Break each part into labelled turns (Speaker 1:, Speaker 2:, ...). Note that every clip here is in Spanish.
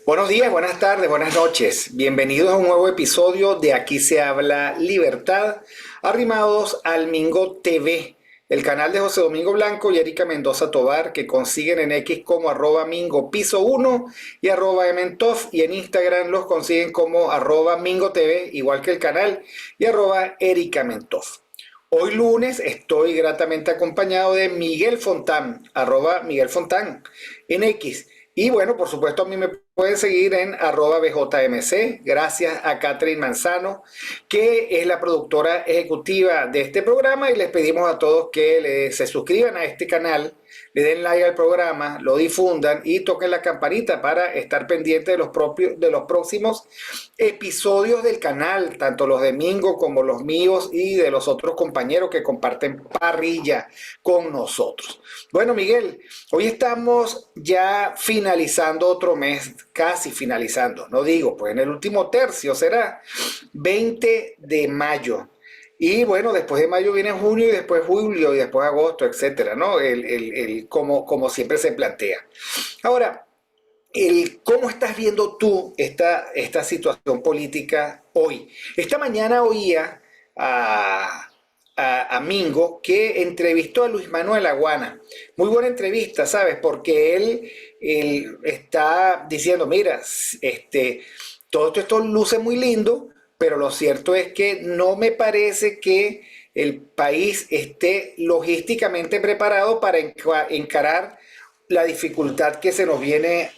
Speaker 1: Buenos días, buenas tardes, buenas noches. Bienvenidos a un nuevo episodio de Aquí se habla libertad, arrimados al Mingo TV, el canal de José Domingo Blanco y Erika Mendoza Tobar, que consiguen en X como @Mingo piso 1 y @Ementof, y en Instagram los consiguen como @Mingo TV, igual que el canal, y @Erika Mentof. Hoy lunes estoy gratamente acompañado de Miguel Fontán, @Miguel Fontán en X. Y bueno, por supuesto, a mí me pueden seguir en @BJMC. Gracias a Catherine Manzano, que es la productora ejecutiva de este programa, y les pedimos a todos que se suscriban a este canal, le den like al programa, lo difundan y toquen la campanita para estar pendientes de los próximos episodios del canal, tanto los de Mingo como los míos y de los otros compañeros que comparten parrilla con nosotros. Bueno, Miguel, hoy estamos ya finalizando otro mes, casi finalizando, no digo, pues en el último tercio será 20 de mayo. Y bueno, después de mayo viene junio y después julio y después agosto, etcétera, ¿no? Como siempre se plantea. Ahora, ¿cómo estás viendo tú esta situación política hoy? Esta mañana oía a, a Mingo, que entrevistó a Luis Manuel Aguana. Muy buena entrevista, ¿sabes? Porque él está diciendo, mira, todo esto luce muy lindo, pero lo cierto es que no me parece que el país esté logísticamente preparado para encarar la dificultad que se nos viene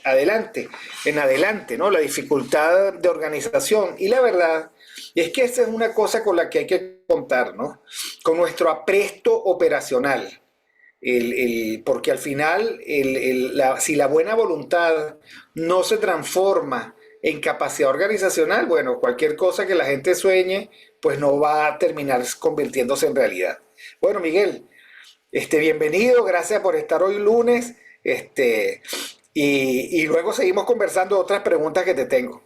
Speaker 1: en adelante, ¿no? La dificultad de organización. Y la verdad es que esa es una cosa con la que hay que contar, ¿no? Con nuestro apresto operacional. Porque al final, si la buena voluntad no se transforma en capacidad organizacional, bueno, cualquier cosa que la gente sueñe, pues no va a terminar convirtiéndose en realidad. Bueno, Miguel, bienvenido, gracias por estar hoy lunes. Y luego seguimos conversando otras preguntas que te tengo.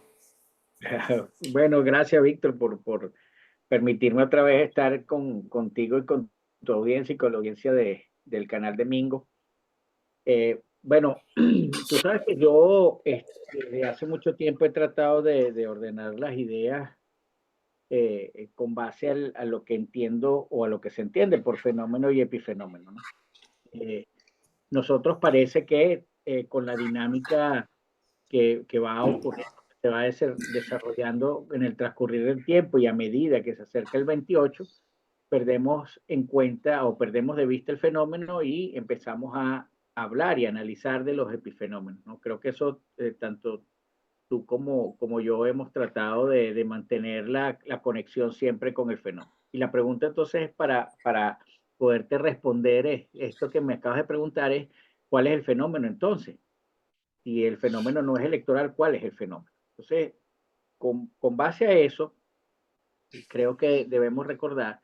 Speaker 2: Bueno, gracias, Víctor, por permitirme otra vez estar contigo y con tu audiencia y con la audiencia del canal de Mingo. Bueno, tú sabes que yo desde hace mucho tiempo he tratado de ordenar las ideas con base a lo que entiendo o a lo que se entiende por fenómeno y epifenómeno, ¿no? Eh, Nosotros parece que con la dinámica que va a ocurrir, que se va a desarrollando en el transcurrir del tiempo y a medida que se acerca el 28, perdemos en cuenta o perdemos de vista el fenómeno y empezamos a hablar y analizar de los epifenómenos, ¿no? Creo que eso, tanto tú como yo hemos tratado de mantener la conexión siempre con el fenómeno. Y la pregunta entonces es para poderte responder esto que me acabas de preguntar es, ¿cuál es el fenómeno entonces? Si el fenómeno no es electoral, ¿cuál es el fenómeno? Entonces, con base a eso, creo que debemos recordar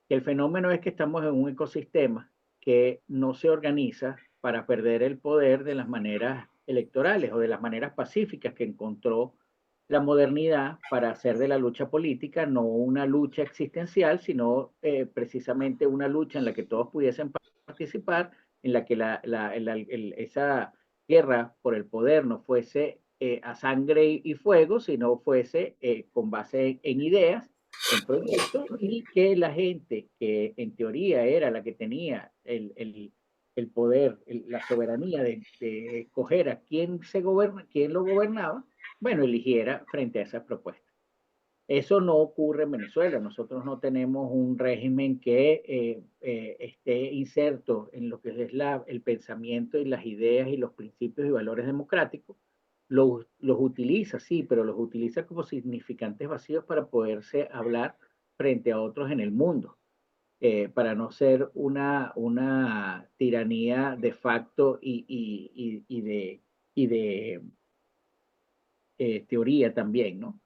Speaker 2: que el fenómeno es que estamos en un ecosistema que no se organiza para perder el poder de las maneras electorales o de las maneras pacíficas que encontró la modernidad para hacer de la lucha política no una lucha existencial, sino precisamente una lucha en la que todos pudiesen participar, en la que esa guerra por el poder no fuese a sangre y fuego, sino fuese con base en ideas, en proyectos, y que la gente que en teoría era la que tenía el poder, la soberanía de escoger a quién quién lo gobernaba, bueno, eligiera frente a esas propuestas. Eso no ocurre en Venezuela. Nosotros no tenemos un régimen que esté inserto en lo que es el pensamiento y las ideas y los principios y valores democráticos. Los utiliza, sí, pero los utiliza como significantes vacíos para poderse hablar frente a otros en el mundo, para no ser una tiranía de facto y de teoría también, ¿no?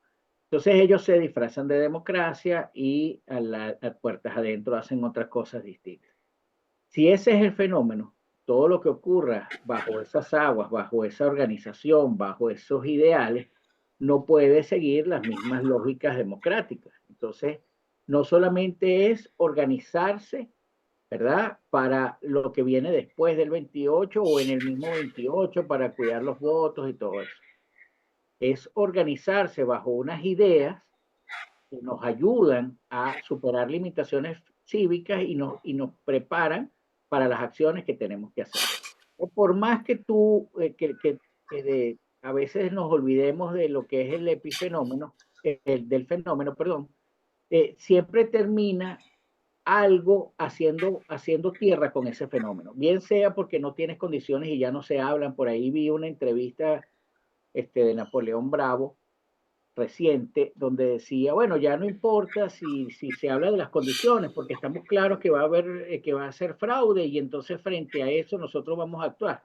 Speaker 2: Entonces ellos se disfrazan de democracia y a puertas adentro hacen otras cosas distintas. Si ese es el fenómeno, todo lo que ocurra bajo esas aguas, bajo esa organización, bajo esos ideales, no puede seguir las mismas lógicas democráticas. Entonces, no solamente es organizarse, ¿verdad? Para lo que viene después del 28 o en el mismo 28 para cuidar los votos y todo eso. es organizarse bajo unas ideas que nos ayudan a superar limitaciones cívicas y nos preparan para las acciones que tenemos que hacer. Por más que a veces nos olvidemos de lo que es el epifenómeno, del fenómeno, perdón, siempre termina algo haciendo tierra con ese fenómeno, bien sea porque no tienes condiciones y ya no se hablan. Por ahí vi una entrevista de Napoleón Bravo reciente, donde decía, bueno, ya no importa si se habla de las condiciones, porque estamos claros que va a haber, que va a ser fraude, y entonces frente a eso nosotros vamos a actuar.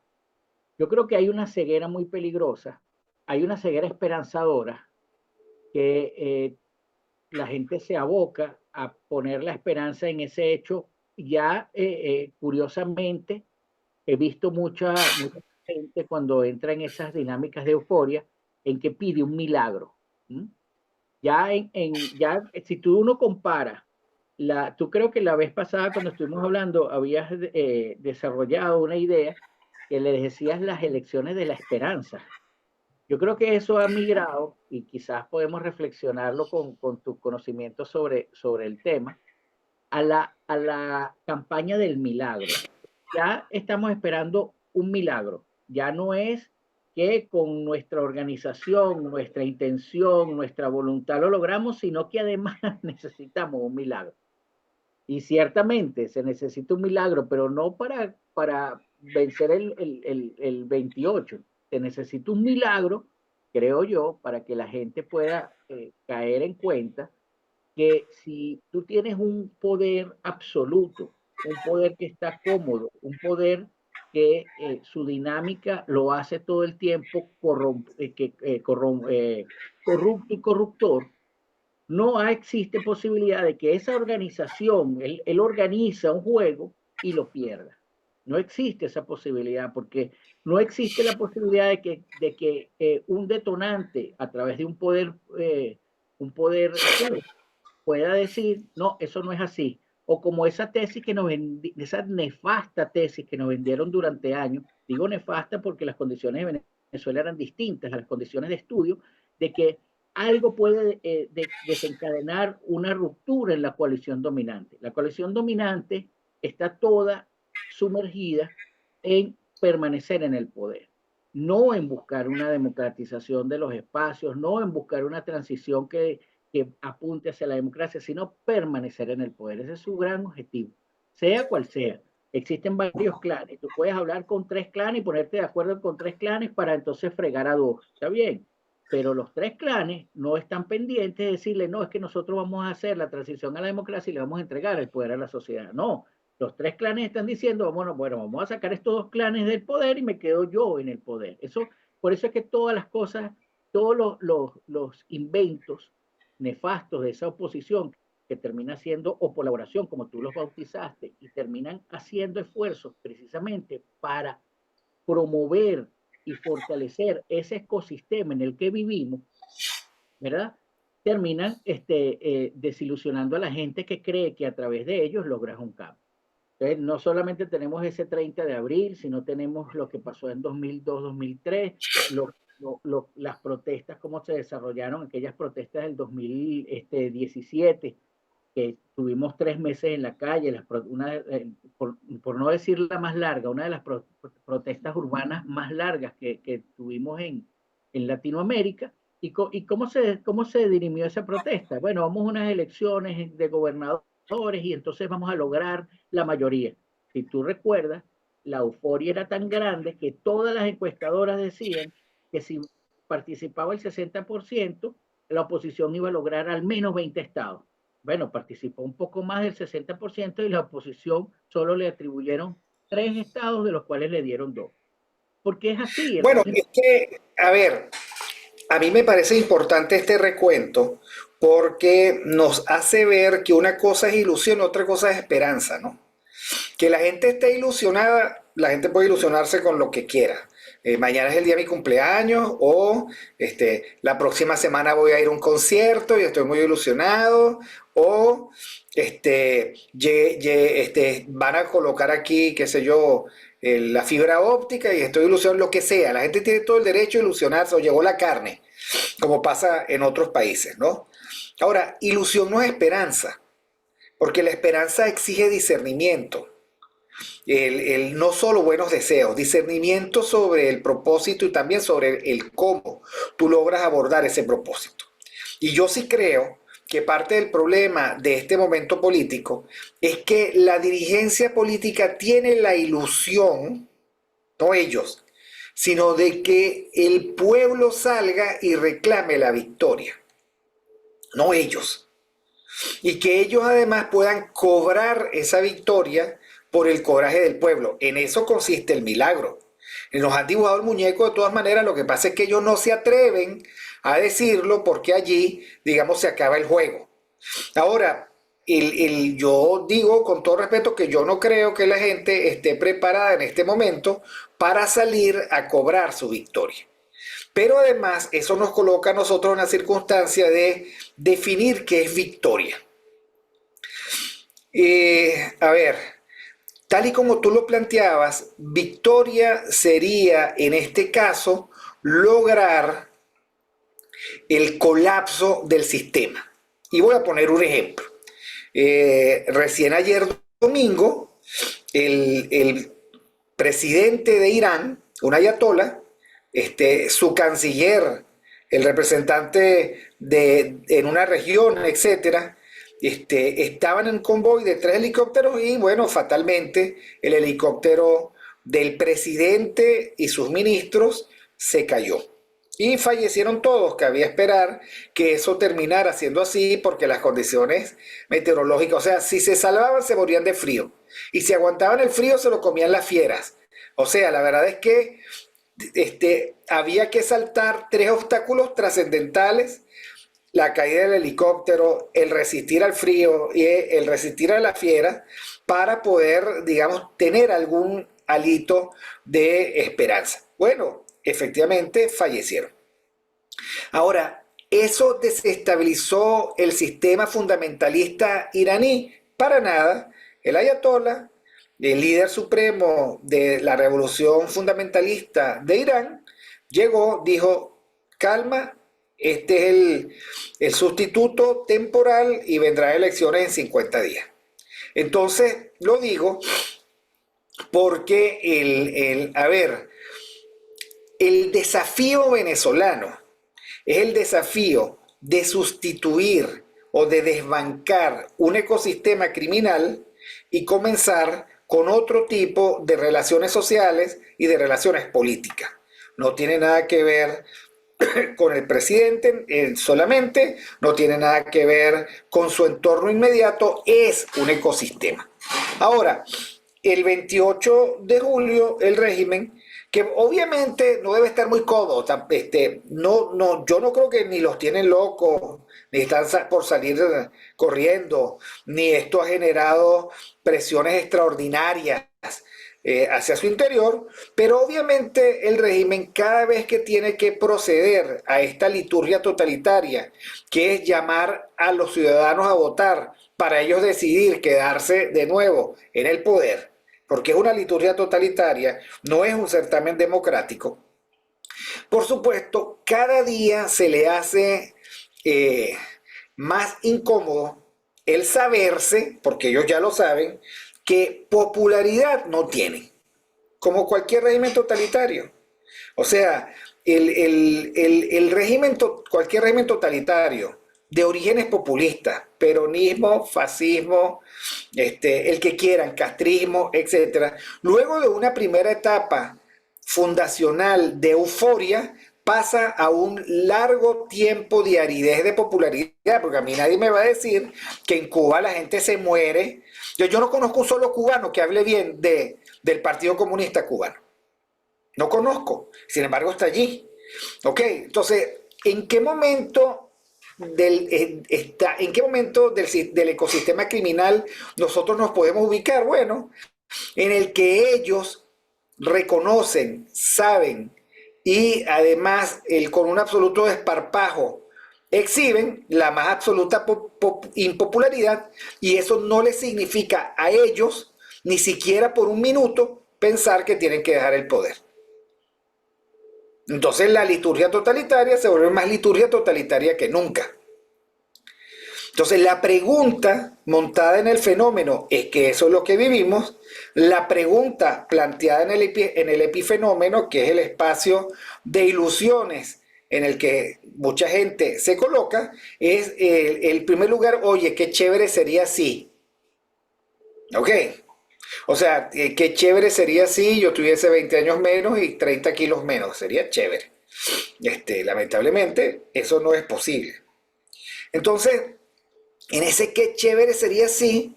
Speaker 2: Yo creo que hay una ceguera muy peligrosa, hay una ceguera esperanzadora, que la gente se aboca a poner la esperanza en ese hecho. Ya, curiosamente, he visto mucha gente cuando entra en esas dinámicas de euforia, en que pide un milagro. ¿Mm? Ya, si tú uno compara, tú creo que la vez pasada cuando estuvimos hablando, habías desarrollado una idea que le decías las elecciones de la esperanza. Yo creo que eso ha migrado, y quizás podemos reflexionarlo con tu conocimiento sobre el tema, a la campaña del milagro. Ya estamos esperando un milagro. Ya no es que con nuestra organización, nuestra intención, nuestra voluntad lo logramos, sino que además necesitamos un milagro. Y ciertamente se necesita un milagro, pero no para vencer el 28. Se necesita un milagro, creo yo, para que la gente pueda caer en cuenta que si tú tienes un poder absoluto, un poder que está cómodo, un poder que su dinámica lo hace todo el tiempo corrupto y corruptor, no existe posibilidad de que esa organización, él organiza un juego y lo pierda. No existe esa posibilidad, porque no existe la posibilidad de que un detonante a través de un poder pueda decir, no, eso no es así. O como esa tesis esa nefasta tesis que nos vendieron durante años. Digo nefasta porque las condiciones de Venezuela eran distintas a las condiciones de estudio, de que algo puede desencadenar una ruptura en la coalición dominante. La coalición dominante está toda sumergida en permanecer en el poder, no en buscar una democratización de los espacios, no en buscar una transición que apunte hacia la democracia, sino permanecer en el poder. Ese es su gran objetivo, sea cual sea. Existen varios clanes. Tú puedes hablar con 3 clanes y ponerte de acuerdo con 3 clanes para entonces fregar a 2. Está bien. Pero los 3 clanes no están pendientes de decirle, no, es que nosotros vamos a hacer la transición a la democracia y le vamos a entregar el poder a la sociedad. No. Los 3 clanes están diciendo, bueno, vamos a sacar estos 2 clanes del poder y me quedo yo en el poder. Por eso es que todas las cosas, todos los inventos nefastos de esa oposición, que termina siendo o colaboración, como tú los bautizaste, y terminan haciendo esfuerzos precisamente para promover y fortalecer ese ecosistema en el que vivimos, ¿verdad? Terminan desilusionando a la gente que cree que a través de ellos logras un cambio. Entonces, no solamente tenemos ese 30 de abril, sino tenemos lo que pasó en 2002-2003, las protestas, cómo se desarrollaron aquellas protestas del 2017, que tuvimos 3 meses en la calle, por no decir la más larga, una de las protestas urbanas más largas que tuvimos en Latinoamérica. ¿Y cómo se dirimió esa protesta? Bueno, vamos a unas elecciones de gobernadores y entonces vamos a lograr la mayoría. Si tú recuerdas, la euforia era tan grande que todas las encuestadoras decían que si participaba el 60%, la oposición iba a lograr al menos 20 estados. Bueno, participó un poco más del 60% y la oposición solo le atribuyeron 3 estados, de los cuales le dieron 2. Porque es así.
Speaker 1: Bueno, es que, a ver, a mí me parece importante este recuento porque nos hace ver que una cosa es ilusión, otra cosa es esperanza, ¿no? Que la gente esté ilusionada, la gente puede ilusionarse con lo que quiera. Mañana es el día de mi cumpleaños o la próxima semana voy a ir a un concierto y estoy muy ilusionado o van a colocar aquí, qué sé yo, la fibra óptica y estoy ilusionado, lo que sea. La gente tiene todo el derecho a ilusionarse o llegó la carne, como pasa en otros países, ¿no? Ahora, ilusión no es esperanza, porque la esperanza exige discernimiento. No solo buenos deseos, discernimiento sobre el propósito y también sobre el cómo tú logras abordar ese propósito. Y yo sí creo que parte del problema de este momento político es que la dirigencia política tiene la ilusión, no ellos, sino de que el pueblo salga y reclame la victoria, no ellos. Y que ellos además puedan cobrar esa victoria por el coraje del pueblo. En eso consiste el milagro. Nos han dibujado el muñeco de todas maneras, lo que pasa es que ellos no se atreven a decirlo porque allí, digamos, se acaba el juego. Ahora, yo digo con todo respeto que yo no creo que la gente esté preparada en este momento para salir a cobrar su victoria. Pero además eso nos coloca a nosotros en la circunstancia de definir qué es victoria. A ver, tal y como tú lo planteabas, victoria sería en este caso lograr el colapso del sistema. Y voy a poner un ejemplo. Recién ayer domingo, el presidente de Irán, un ayatolá, su canciller, el representante en una región, etcétera, estaban en un convoy de 3 helicópteros y, bueno, fatalmente el helicóptero del presidente y sus ministros se cayó. Y fallecieron todos. Cabía esperar que eso terminara siendo así porque las condiciones meteorológicas, o sea, si se salvaban se morían de frío y si aguantaban el frío se lo comían las fieras. O sea, la verdad es que había que saltar 3 obstáculos trascendentales: la caída del helicóptero, el resistir al frío y el resistir a la fiera para poder, digamos, tener algún alito de esperanza. Bueno, efectivamente fallecieron. Ahora, ¿eso desestabilizó el sistema fundamentalista iraní? Para nada. El ayatolá, el líder supremo de la revolución fundamentalista de Irán, llegó, dijo: calma, este es el sustituto temporal y vendrán elecciones en 50 días. Entonces, lo digo porque el desafío venezolano es el desafío de sustituir o de desbancar un ecosistema criminal y comenzar con otro tipo de relaciones sociales y de relaciones políticas. No tiene nada que ver con el presidente solamente, no tiene nada que ver con su entorno inmediato, es un ecosistema. Ahora, el 28 de julio, el régimen, que obviamente no debe estar muy cómodo, yo no creo que ni los tienen locos, ni están por salir corriendo, ni esto ha generado presiones extraordinarias hacia su interior, pero obviamente el régimen cada vez que tiene que proceder a esta liturgia totalitaria, que es llamar a los ciudadanos a votar para ellos decidir quedarse de nuevo en el poder, porque es una liturgia totalitaria, no es un certamen democrático. Por supuesto, cada día se le hace más incómodo el saberse, porque ellos ya lo saben, que popularidad no tiene, como cualquier régimen totalitario. O sea, cualquier régimen totalitario de orígenes populistas, peronismo, fascismo, el que quieran, castrismo, etc. Luego de una primera etapa fundacional de euforia, pasa a un largo tiempo de aridez de popularidad, porque a mí nadie me va a decir que en Cuba la gente se muere. Yo no conozco un solo cubano que hable bien del Partido Comunista Cubano. No conozco, sin embargo está allí. Ok, entonces, ¿en qué momento del ecosistema criminal nosotros nos podemos ubicar? Bueno, en el que ellos reconocen, saben y además con un absoluto desparpajo exhiben la más absoluta impopularidad, y eso no les significa a ellos, ni siquiera por un minuto, pensar que tienen que dejar el poder. Entonces la liturgia totalitaria se vuelve más liturgia totalitaria que nunca. Entonces la pregunta montada en el fenómeno es que eso es lo que vivimos. La pregunta planteada en el epifenómeno, que es el espacio de ilusiones en el que mucha gente se coloca, es el primer lugar, oye, qué chévere sería si. Ok. O sea, qué chévere sería si yo tuviese 20 años menos y 30 kilos menos. Sería chévere. Lamentablemente, eso no es posible. Entonces, en ese qué chévere sería si,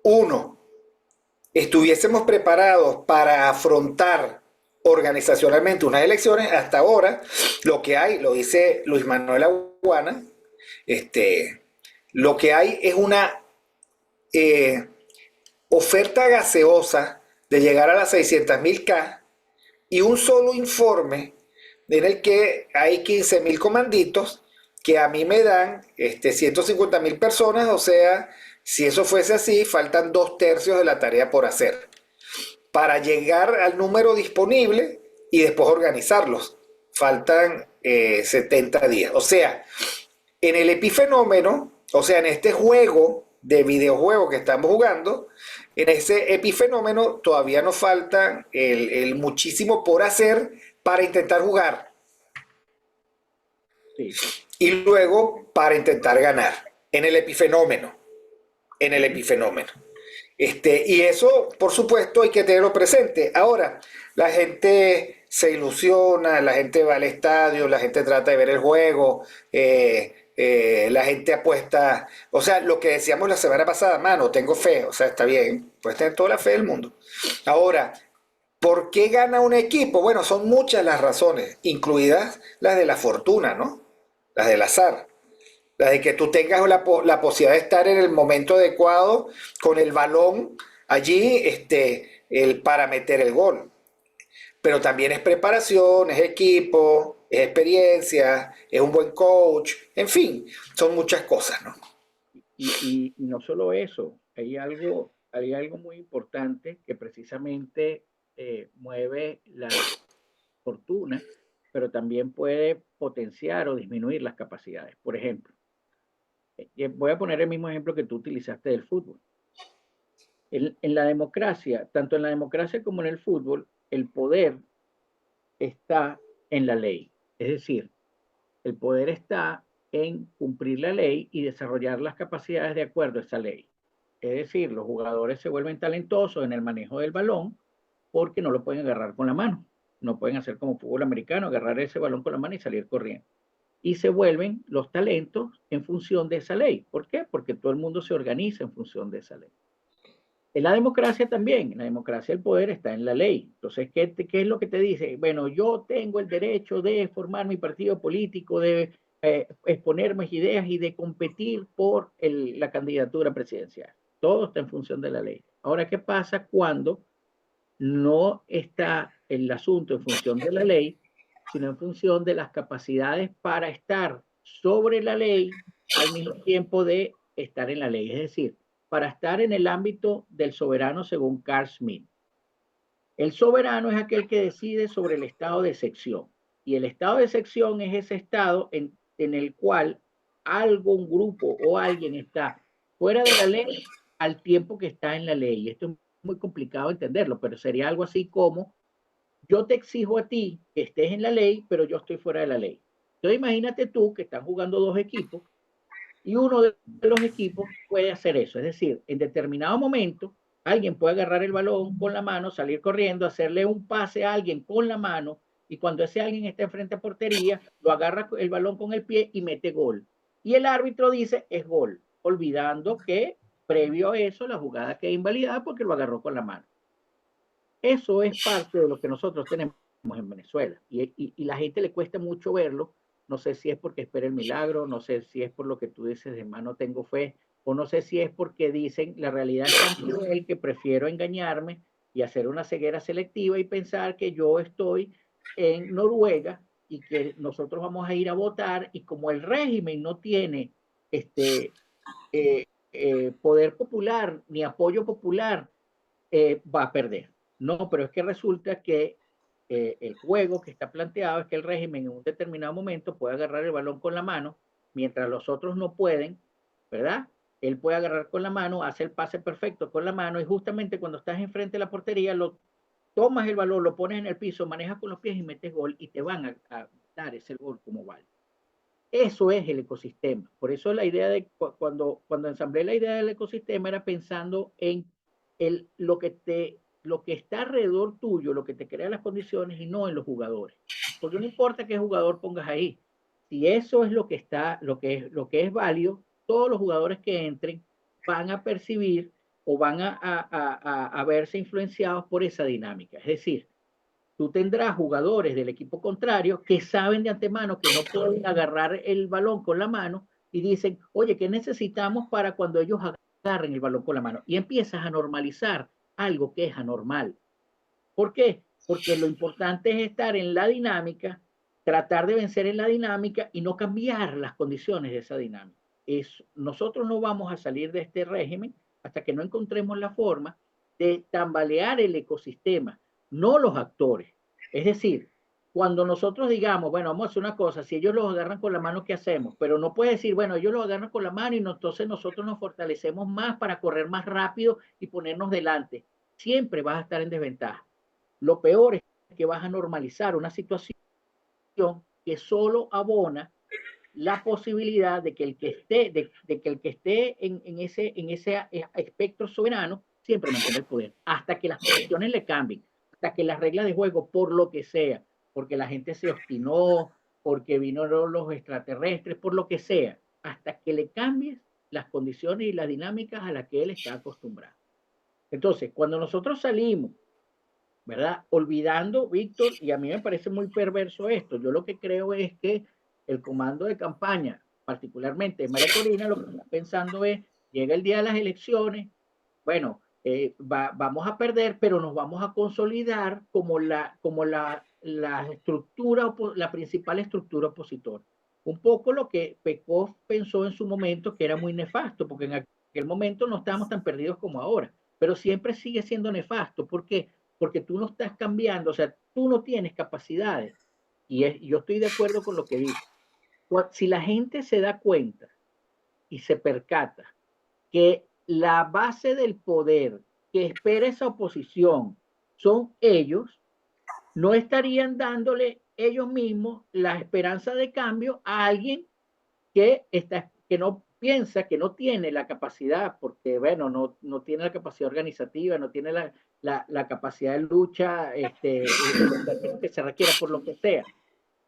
Speaker 1: uno, estuviésemos preparados para afrontar organizacionalmente unas elecciones. Hasta ahora, lo que hay, lo dice Luis Manuel Aguana, lo que hay es una eh, oferta gaseosa de llegar a las 600.000 K y un solo informe en el que hay 15.000 comanditos que a mí me dan 150.000 personas. O sea, si eso fuese así, faltan 2/3 de la tarea por hacer para llegar al número disponible y después organizarlos. Faltan 70 días. O sea, en el epifenómeno, o sea, en este juego de videojuego que estamos jugando, en ese epifenómeno todavía nos falta el muchísimo por hacer para intentar jugar.
Speaker 2: Sí.
Speaker 1: Y luego para intentar ganar en el epifenómeno. En el epifenómeno. Y eso, por supuesto, hay que tenerlo presente. Ahora, la gente se ilusiona, la gente va al estadio, la gente trata de ver el juego, la gente apuesta. O sea, lo que decíamos la semana pasada, mano, tengo fe, o sea, está bien, puedes tener toda la fe del mundo. Ahora, ¿por qué gana un equipo? Bueno, son muchas las razones, incluidas las de la fortuna, ¿no? Las del azar. La de que tú tengas la posibilidad de estar en el momento adecuado con el balón allí para meter el gol. Pero también es preparación, es equipo, es experiencia, es un buen coach, en fin, son muchas cosas, ¿no?
Speaker 2: Y no solo eso, hay algo muy importante que precisamente mueve la fortuna, pero también puede potenciar o disminuir las capacidades. Por ejemplo, voy a poner el mismo ejemplo que tú utilizaste del fútbol. En la democracia, tanto en la democracia como en el fútbol, el poder está en la ley. Es decir, el poder está en cumplir la ley y desarrollar las capacidades de acuerdo a esa ley. Es decir, los jugadores se vuelven talentosos en el manejo del balón porque no lo pueden agarrar con la mano. No pueden hacer como fútbol americano, agarrar ese balón con la mano y salir corriendo. Y se vuelven los talentos en función de esa ley. ¿Por qué? Porque todo el mundo se organiza en función de esa ley. En la democracia también, en la democracia el poder está en la ley. Entonces, ¿qué es lo que te dice? Bueno, yo tengo el derecho de formar mi partido político, de exponer mis ideas y de competir por la candidatura presidencial. Todo está en función de la ley. Ahora, ¿qué pasa cuando no está el asunto en función de la ley, sino en función de las capacidades para estar sobre la ley al mismo tiempo de estar en la ley? Es decir, para estar en el ámbito del soberano según Carl Schmitt. El soberano es aquel que decide sobre el estado de excepción. Y el estado de excepción es ese estado en el cual algo, un grupo o alguien está fuera de la ley al tiempo que está en la ley. Esto es muy complicado entenderlo, pero sería algo así como yo te exijo a ti que estés en la ley, pero yo estoy fuera de la ley. Entonces imagínate tú que están jugando dos equipos y uno de los equipos puede hacer eso. Es decir, en determinado momento, alguien puede agarrar el balón con la mano, salir corriendo, hacerle un pase a alguien con la mano, y cuando ese alguien está enfrente a portería, lo agarra el balón con el pie y mete gol. Y el árbitro dice es gol, olvidando que previo a eso la jugada queda invalidada porque lo agarró con la mano. Eso es parte de lo que nosotros tenemos en Venezuela y la gente le cuesta mucho verlo. No sé si es porque espera el milagro, no sé si es por lo que tú dices de mano tengo fe, o no sé si es porque dicen la realidad es tan cruel que prefiero engañarme y hacer una ceguera selectiva y pensar que yo estoy en Noruega y que nosotros vamos a ir a votar y como el régimen no tiene este poder popular ni apoyo popular, va a perder. No, pero es que resulta que el juego que está planteado es que el régimen en un determinado momento puede agarrar el balón con la mano, mientras los otros no pueden, ¿verdad? Él puede agarrar con la mano, hace el pase perfecto con la mano y justamente cuando estás enfrente de la portería, lo tomas el balón, lo pones en el piso, manejas con los pies y metes gol y te van a dar ese gol como vale. Eso es el ecosistema. Por eso la idea de cuando ensamblé la idea del ecosistema era pensando en lo que está alrededor tuyo, lo que te crea las condiciones y no en los jugadores. Porque no importa qué jugador pongas ahí. Si eso es lo que está, lo que es válido, todos los jugadores que entren van a percibir o van a verse influenciados por esa dinámica. Es decir, tú tendrás jugadores del equipo contrario que saben de antemano que no pueden agarrar el balón con la mano y dicen, oye, ¿qué necesitamos para cuando ellos agarren el balón con la mano? Y empiezas a normalizar algo que es anormal. ¿Por qué? Porque lo importante es estar en la dinámica, tratar de vencer en la dinámica y no cambiar las condiciones de esa dinámica. Nosotros no vamos a salir de este régimen hasta que no encontremos la forma de tambalear el ecosistema, no los actores. Es decir, cuando nosotros digamos, bueno, vamos a hacer una cosa, si ellos los agarran con la mano, ¿qué hacemos? Pero no puede decir, bueno, ellos los agarran con la mano y entonces nosotros nos fortalecemos más para correr más rápido y ponernos delante. Siempre vas a estar en desventaja. Lo peor es que vas a normalizar una situación que solo abona la posibilidad de que el que esté, de que el que esté en ese espectro soberano siempre mantenga el poder, hasta que las condiciones le cambien, hasta que las reglas de juego, por lo que sea, porque la gente se obstinó, porque vinieron los extraterrestres, por lo que sea, hasta que le cambies las condiciones y las dinámicas a las que él está acostumbrado. Entonces, cuando nosotros salimos, ¿verdad? Olvidando, Víctor, y a mí me parece muy perverso esto, yo lo que creo es que el comando de campaña, particularmente María Corina, lo que está pensando es, llega el día de las elecciones, bueno, vamos a perder, pero nos vamos a consolidar como la estructura, la principal estructura opositora. Un poco lo que Pekov pensó en su momento, que era muy nefasto, porque en aquel momento no estábamos tan perdidos como ahora, pero siempre sigue siendo nefasto. ¿Por qué? Porque tú no estás cambiando, o sea, tú no tienes capacidades. Yo estoy de acuerdo con lo que dice. Si la gente se da cuenta y se percata que la base del poder que espera esa oposición son ellos, no estarían dándole ellos mismos la esperanza de cambio a alguien que no piensa, que no tiene la capacidad, porque bueno, no tiene la capacidad organizativa, no tiene la capacidad de lucha que se requiera por lo que sea.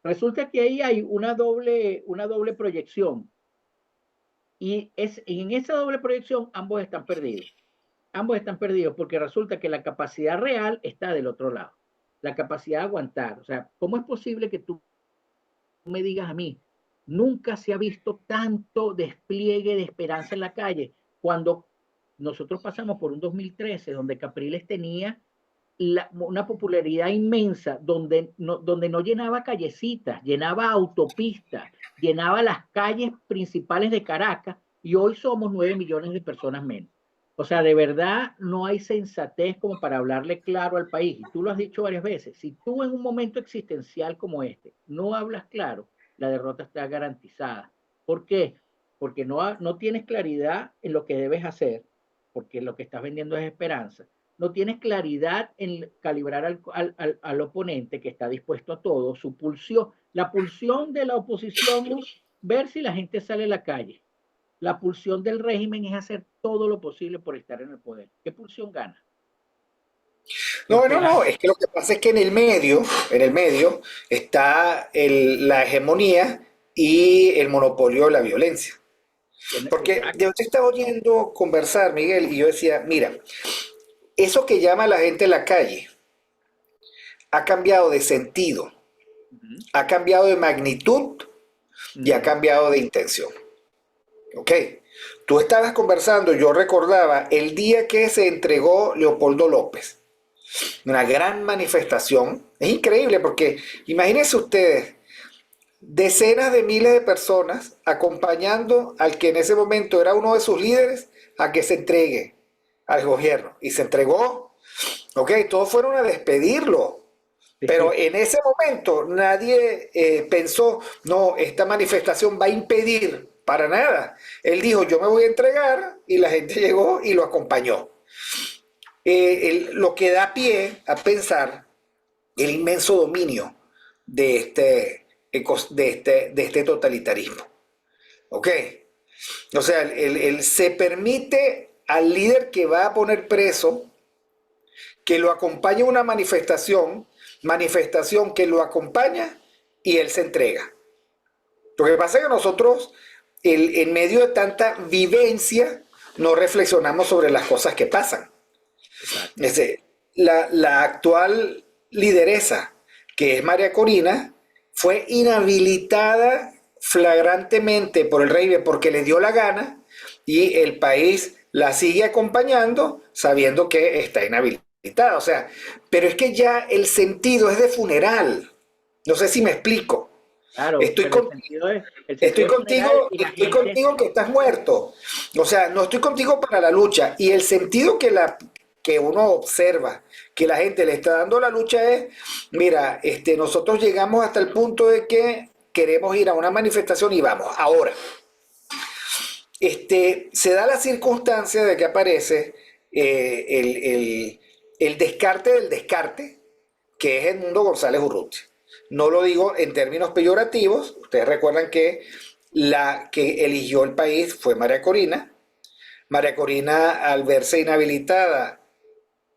Speaker 2: Resulta que ahí hay una doble proyección y en esa doble proyección ambos están perdidos. Ambos están perdidos porque resulta que la capacidad real está del otro lado. La capacidad de aguantar. O sea, ¿cómo es posible que tú me digas a mí, nunca se ha visto tanto despliegue de esperanza en la calle cuando nosotros pasamos por un 2013 donde Capriles tenía una popularidad inmensa donde no llenaba callecitas, llenaba autopistas, llenaba las calles principales de Caracas y hoy somos 9 millones de personas menos. O sea, de verdad no hay sensatez como para hablarle claro al país. Y tú lo has dicho varias veces. Si tú en un momento existencial como este no hablas claro, la derrota está garantizada. ¿Por qué? Porque no tienes claridad en lo que debes hacer, porque lo que estás vendiendo es esperanza. No tienes claridad en calibrar al oponente que está dispuesto a todo, su pulsión. La pulsión de la oposición es ver si la gente sale a la calle. La pulsión del régimen es hacer todo lo posible por estar en el poder. ¿Qué pulsión gana?
Speaker 1: No,
Speaker 2: Porque
Speaker 1: no, no, es que lo que pasa es que en el medio está la hegemonía y el monopolio de la violencia. Porque
Speaker 2: exacto.
Speaker 1: yo te estaba oyendo conversar, Miguel, y yo decía, mira, eso que llama la gente en la calle ha cambiado de sentido,
Speaker 2: Uh-huh,
Speaker 1: ha cambiado de magnitud y ha
Speaker 2: uh-huh,
Speaker 1: cambiado de intención. ¿Ok? Tú estabas conversando, yo recordaba el día que se entregó Leopoldo López, una gran manifestación. Es increíble porque imagínense ustedes, decenas de miles de personas acompañando al que en ese momento era uno de sus líderes a que se entregue al gobierno. Y se entregó ¿ok? Todos fueron a despedirlo. Pero
Speaker 2: Sí,
Speaker 1: en ese momento nadie pensó, no, esta manifestación va a impedir para nada. Él dijo, yo me voy a entregar y la gente llegó y lo acompañó. Lo que da pie a pensar el inmenso dominio de este totalitarismo. ¿Ok? O sea, se permite al líder que va a poner preso que lo acompañe a una manifestación que lo acompaña y él se entrega. Lo que pasa es que nosotros, en medio de tanta vivencia, no reflexionamos sobre las cosas que pasan.
Speaker 2: exacto.
Speaker 1: Es decir, la actual lideresa, que es María Corina, fue inhabilitada flagrantemente por el régimen porque le dio la gana y el país la sigue acompañando sabiendo que está inhabilitada. O sea, pero es que ya el sentido es de funeral. No sé si me explico.
Speaker 2: Claro,
Speaker 1: Estoy,
Speaker 2: pero
Speaker 1: con,
Speaker 2: el sentido es funeral y la
Speaker 1: estoy
Speaker 2: gente,
Speaker 1: contigo que estás muerto. O sea, no estoy contigo para la lucha. Y el sentido que uno observa que la gente le está dando a la lucha es, mira, nosotros llegamos hasta el punto de que queremos ir a una manifestación y vamos. Ahora, se da la circunstancia de que aparece el descarte del descarte, que es Edmundo González Urrutia. No lo digo en términos peyorativos, ustedes recuerdan que la que eligió el país fue María Corina. María Corina, al verse inhabilitada,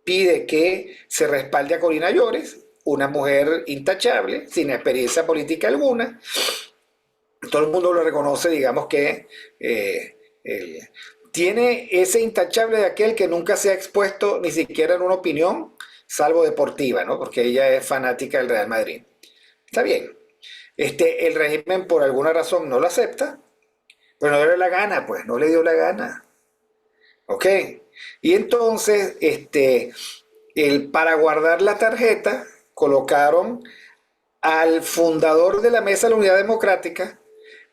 Speaker 1: pide que se respalde a Corina Llores, una mujer intachable, sin experiencia política alguna. Todo el mundo lo reconoce, digamos que el, tiene ese intachable de aquel que nunca se ha expuesto ni siquiera en una opinión, salvo deportiva, ¿no? Porque ella es fanática del Real Madrid. Está bien. El régimen por alguna razón no lo acepta, pero no le dio la gana, pues, no le dio la gana. ¿Ok? Y entonces, para guardar la tarjeta, colocaron al fundador de la Mesa de la Unidad Democrática,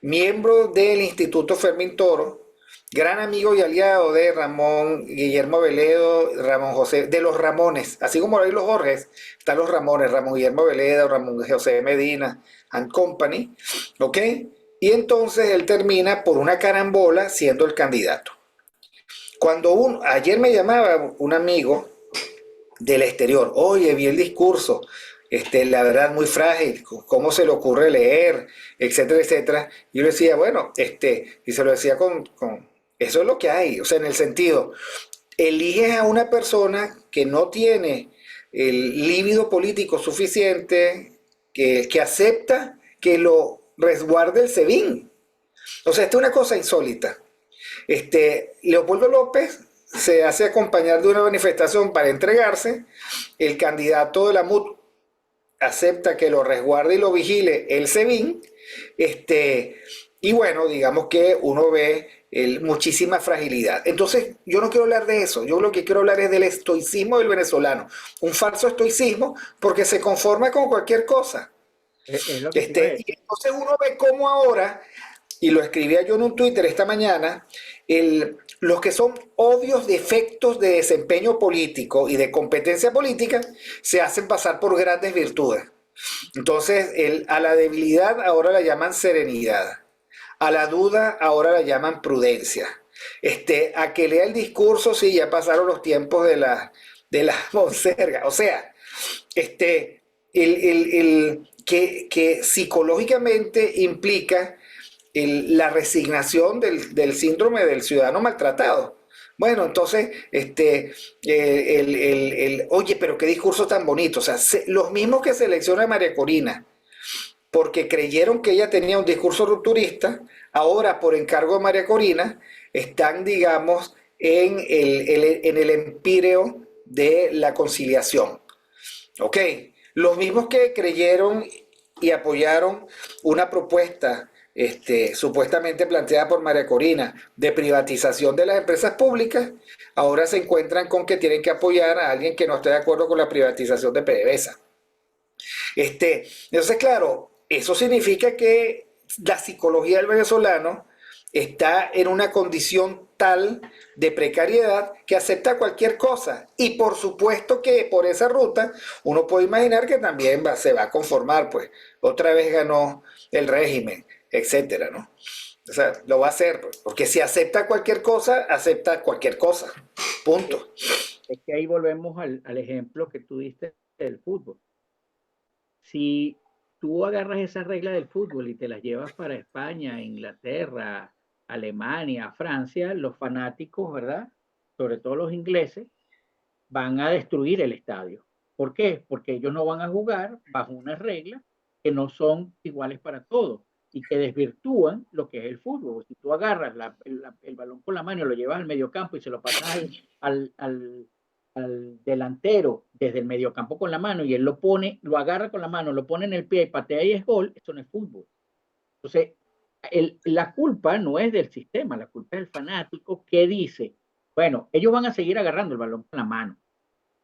Speaker 1: miembro del Instituto Fermín Toro, gran amigo y aliado de Ramón Guillermo Veledo, Ramón José, de los Ramones, así como hay los Jorges, están los Ramones, Ramón Guillermo Veledo, Ramón José Medina and Company, ¿ok? Y entonces él termina por una carambola siendo el candidato. Ayer me llamaba un amigo del exterior, oye, vi el discurso, la verdad muy frágil, cómo se le ocurre leer, etcétera, etcétera. Y yo le decía, bueno, y se lo decía eso es lo que hay, o sea, en el sentido, eliges a una persona que no tiene el líbido político suficiente, que acepta que lo resguarde el SEBIN. O sea, esta es una cosa insólita. Leopoldo López se hace acompañar de una manifestación para entregarse. El candidato de la MUD acepta que lo resguarde y lo vigile el SEBIN. Y bueno, digamos que uno ve muchísima fragilidad. Entonces, yo no quiero hablar de eso. Yo lo que quiero hablar es del estoicismo del venezolano. Un falso estoicismo porque se conforma con cualquier cosa.
Speaker 2: es lo que te iba a
Speaker 1: Y
Speaker 2: decir.
Speaker 1: entonces uno ve cómo ahora, y lo escribía yo en un Twitter esta mañana, los que son obvios defectos de desempeño político y de competencia política se hacen pasar por grandes virtudes. Entonces, a la debilidad ahora la llaman serenidad, a la duda ahora la llaman prudencia. A que lea el discurso, sí, ya pasaron los tiempos de la monserga. O sea, que psicológicamente implica la resignación del síndrome del ciudadano maltratado. Bueno, entonces, oye, pero qué discurso tan bonito. O sea, los mismos que selecciona a María Corina, porque creyeron que ella tenía un discurso rupturista, ahora por encargo de María Corina, están, digamos, en el empíreo de la conciliación. ¿Ok? Los mismos que creyeron y apoyaron una propuesta supuestamente planteada por María Corina de privatización de las empresas públicas, ahora se encuentran con que tienen que apoyar a alguien que no esté de acuerdo con la privatización de PDVSA. Entonces, claro, eso significa que la psicología del venezolano está en una condición tal de precariedad que acepta cualquier cosa. Y por supuesto que por esa ruta uno puede imaginar que también se va a conformar, pues otra vez ganó el régimen, etcétera, ¿no? O sea, lo va a hacer, pues, porque si acepta cualquier cosa, acepta cualquier cosa. Punto.
Speaker 2: Es que ahí volvemos al ejemplo que tú diste del fútbol. Si tú agarras esas reglas del fútbol y te las llevas para España, Inglaterra, Alemania, Francia, los fanáticos, ¿verdad? Sobre todo los ingleses, van a destruir el estadio. ¿Por qué? Porque ellos no van a jugar bajo unas reglas que no son iguales para todos y que desvirtúan lo que es el fútbol. Si tú agarras el balón con la mano y lo llevas al mediocampo y se lo pasas al delantero desde el mediocampo con la mano y él lo pone, lo agarra con la mano, lo pone en el pie y patea y es gol, eso no es fútbol. Entonces, la culpa no es del sistema, la culpa es del fanático que dice, bueno, ellos van a seguir agarrando el balón con la mano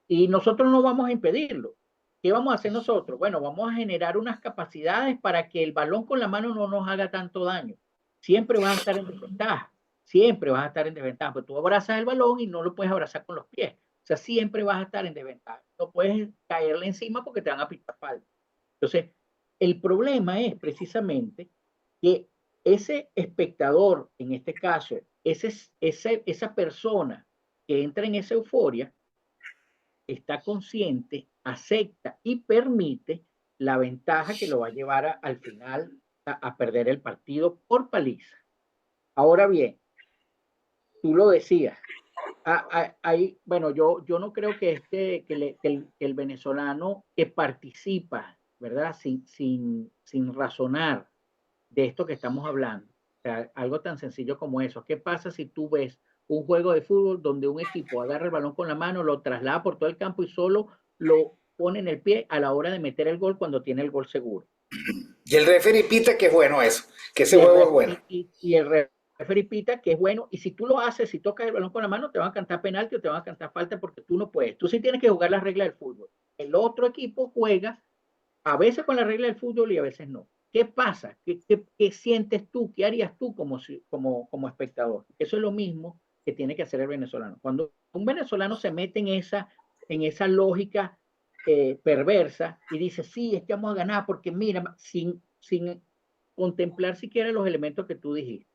Speaker 2: y nosotros no vamos a impedirlo. ¿Qué vamos a hacer nosotros? Bueno, vamos a generar unas capacidades para que el balón con la mano no nos haga tanto daño. Siempre vas a estar en desventaja, siempre vas a estar en desventaja, porque tú abrazas el balón y no lo puedes abrazar con los pies. O sea, siempre vas a estar en desventaja. No puedes caerle encima porque te van a pitar falta. Entonces, el problema es precisamente que ese espectador, en este caso, esa persona que entra en esa euforia, está consciente, acepta y permite la ventaja que lo va a llevar al final a perder el partido por paliza. Ahora bien, tú lo decías, ahí, bueno, yo no creo que, el venezolano que participa, ¿verdad? Sin razonar de esto que estamos hablando. O sea, algo tan sencillo como eso. ¿Qué pasa si tú ves un juego de fútbol donde un equipo agarra el balón con la mano, lo traslada por todo el campo y solo lo pone en el pie a la hora de meter el gol cuando tiene el gol seguro?
Speaker 1: Y el referee pita que es bueno eso, que ese
Speaker 2: Y el,
Speaker 1: juego es
Speaker 2: ref,
Speaker 1: bueno.
Speaker 2: y el referee pita que es bueno, y si tú lo haces, si tocas el balón con la mano, te van a cantar penalti o te van a cantar falta porque tú no puedes. Tú sí tienes que jugar las reglas del fútbol. El otro equipo juega a veces con la regla del fútbol y a veces no. ¿Qué pasa? ¿Qué sientes tú? ¿Qué harías tú como espectador? Eso es lo mismo que tiene que hacer el venezolano. Cuando un venezolano se mete en esa lógica perversa y dice, sí, es que vamos a ganar porque mira, sin contemplar siquiera los elementos que tú dijiste.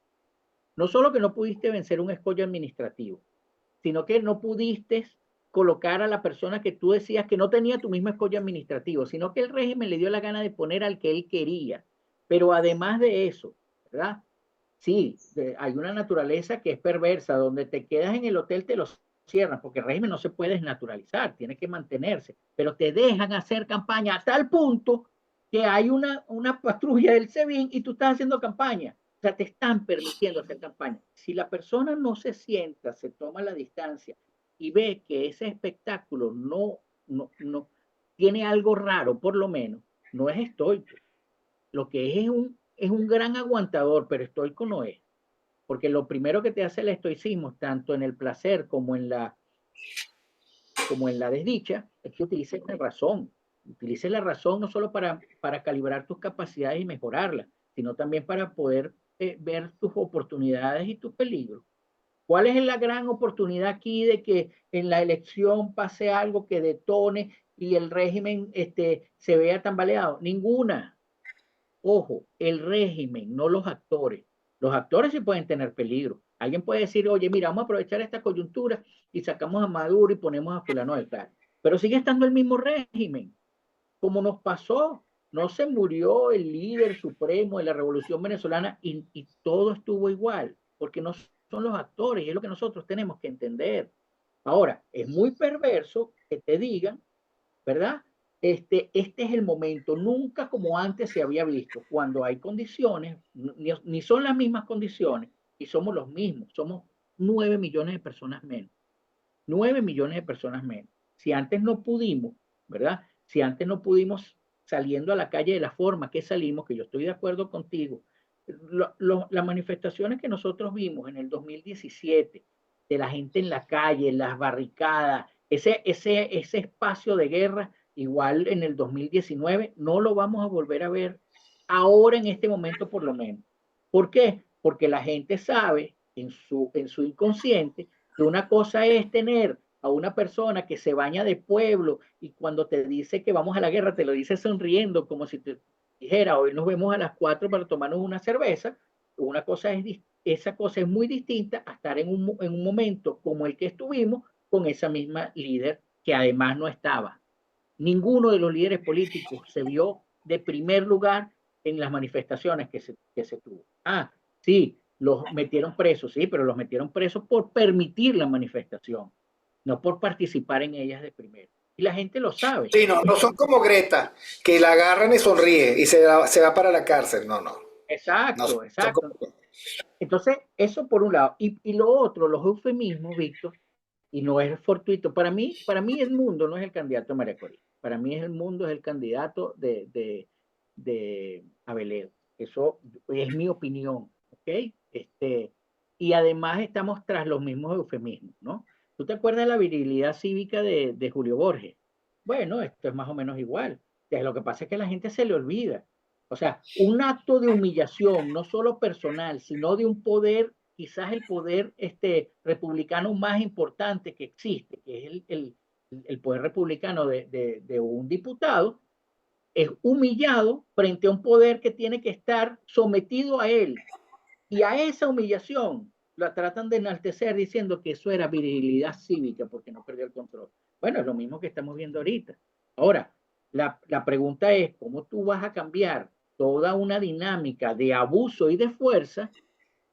Speaker 2: No solo que no pudiste vencer un escollo administrativo, sino que no pudiste colocar a la persona que tú decías que no tenía tu mismo escollo administrativo, sino que el régimen le dio la gana de poner al que él quería. Pero además de eso, ¿verdad? Sí, hay una naturaleza que es perversa, donde te quedas en el hotel, te lo cierran, porque el régimen no se puede desnaturalizar, tiene que mantenerse, pero te dejan hacer campaña a tal punto que hay una patrulla del SEBIN y tú estás haciendo campaña. O sea, te están permitiendo hacer campaña. Si la persona no se sienta, se toma la distancia y ve que ese espectáculo no tiene algo raro, por lo menos, no es estoico. Lo que es un gran aguantador, pero estoico no es. Porque lo primero que te hace el estoicismo, tanto en el placer como en la desdicha, es que utilices la razón. Utilices la razón no solo para calibrar tus capacidades y mejorarlas, sino también para poder ver tus oportunidades y tus peligros. ¿Cuál es la gran oportunidad aquí de que en la elección pase algo que detone y el régimen se vea tambaleado? Ninguna. Ojo, el régimen, no los actores. Los actores sí pueden tener peligro. Alguien puede decir, oye, mira, vamos a aprovechar esta coyuntura y sacamos a Maduro y ponemos a fulano de tal. Pero sigue estando el mismo régimen, como nos pasó. No se murió el líder supremo de la revolución venezolana y todo estuvo igual, porque no son los actores y es lo que nosotros tenemos que entender. Ahora, es muy perverso que te digan, ¿verdad? Este es el momento, nunca como antes se había visto, cuando hay condiciones, ni son las mismas condiciones, y somos los mismos, somos 9 millones de personas menos, 9 millones de personas menos. Si antes no pudimos, ¿verdad? Si antes no pudimos saliendo a la calle de la forma que salimos, que yo estoy de acuerdo contigo, las manifestaciones que nosotros vimos en el 2017, de la gente en la calle, las barricadas, ese espacio de guerra, igual en el 2019, no lo vamos a volver a ver ahora en este momento por lo menos. ¿Por qué? porque la gente sabe en su inconsciente que una cosa es tener a una persona que se baña de pueblo y cuando te dice que vamos a la guerra, te lo dice sonriendo, como si te dijera, hoy nos vemos a las 4 para tomarnos una cerveza. Una cosa es, esa cosa es muy distinta a estar en un momento como el que estuvimos con esa misma líder que además no estaba. Ninguno de los líderes políticos se vio de primer lugar en las manifestaciones que se tuvo. Ah, sí, los metieron presos, sí, pero los metieron presos por permitir la manifestación, no por participar en ellas de primero. Y la gente lo sabe.
Speaker 1: Sí, no, no son como Greta, que la agarran y sonríe y se va para la cárcel. No, no. No
Speaker 2: Exacto,
Speaker 1: son como...
Speaker 2: exacto. Entonces, eso por un lado. Y lo otro, los eufemismos, Víctor, y no es fortuito. Para mí el mundo no es el candidato de María Corina. Para mí es el mundo, es el candidato de Abeledo. Eso es mi opinión, ¿ok? Y además estamos tras los mismos eufemismos, ¿no? ¿Tú te acuerdas de la virilidad cívica de Julio Borges? Bueno, esto es más o menos igual. Lo que pasa es que a la gente se le olvida. O sea, un acto de humillación, no solo personal, sino de un poder, quizás el poder republicano más importante que existe, que es el poder republicano de un diputado, es humillado frente a un poder que tiene que estar sometido a él. Y a esa humillación la tratan de enaltecer diciendo que eso era virilidad cívica porque no perdió el control. Bueno, es lo mismo que estamos viendo ahorita. Ahora, la pregunta es, ¿cómo tú vas a cambiar toda una dinámica de abuso y de fuerza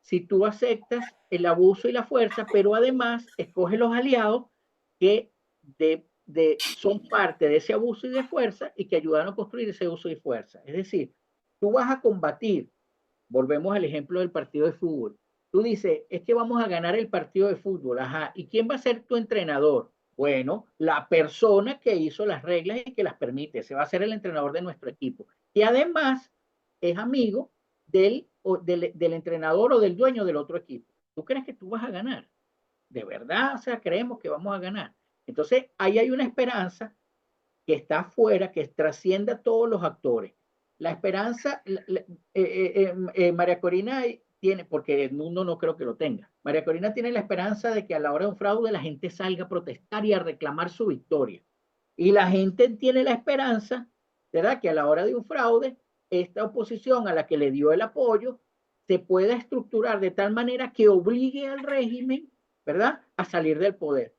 Speaker 2: si tú aceptas el abuso y la fuerza, pero además escoges los aliados que son parte de ese abuso y de fuerza y que ayudan a construir ese uso y fuerza? Es decir, tú vas a combatir, volvemos al ejemplo del partido de fútbol. Tú dices, es que vamos a ganar el partido de fútbol, ajá, ¿y quién va a ser tu entrenador? Bueno, la persona que hizo las reglas y que las permite, se va a ser el entrenador de nuestro equipo. Y además es amigo del entrenador o del dueño del otro equipo. ¿Tú crees que tú vas a ganar? De verdad, o sea, creemos que vamos a ganar. Entonces, ahí hay una esperanza que está afuera, que trasciende a todos los actores. La esperanza, María Corina tiene, porque el mundo no creo que lo tenga, María Corina tiene la esperanza de que a la hora de un fraude la gente salga a protestar y a reclamar su victoria. Y la gente tiene la esperanza, ¿verdad?, que a la hora de un fraude, esta oposición a la que le dio el apoyo se pueda estructurar de tal manera que obligue al régimen, ¿verdad?, a salir del poder.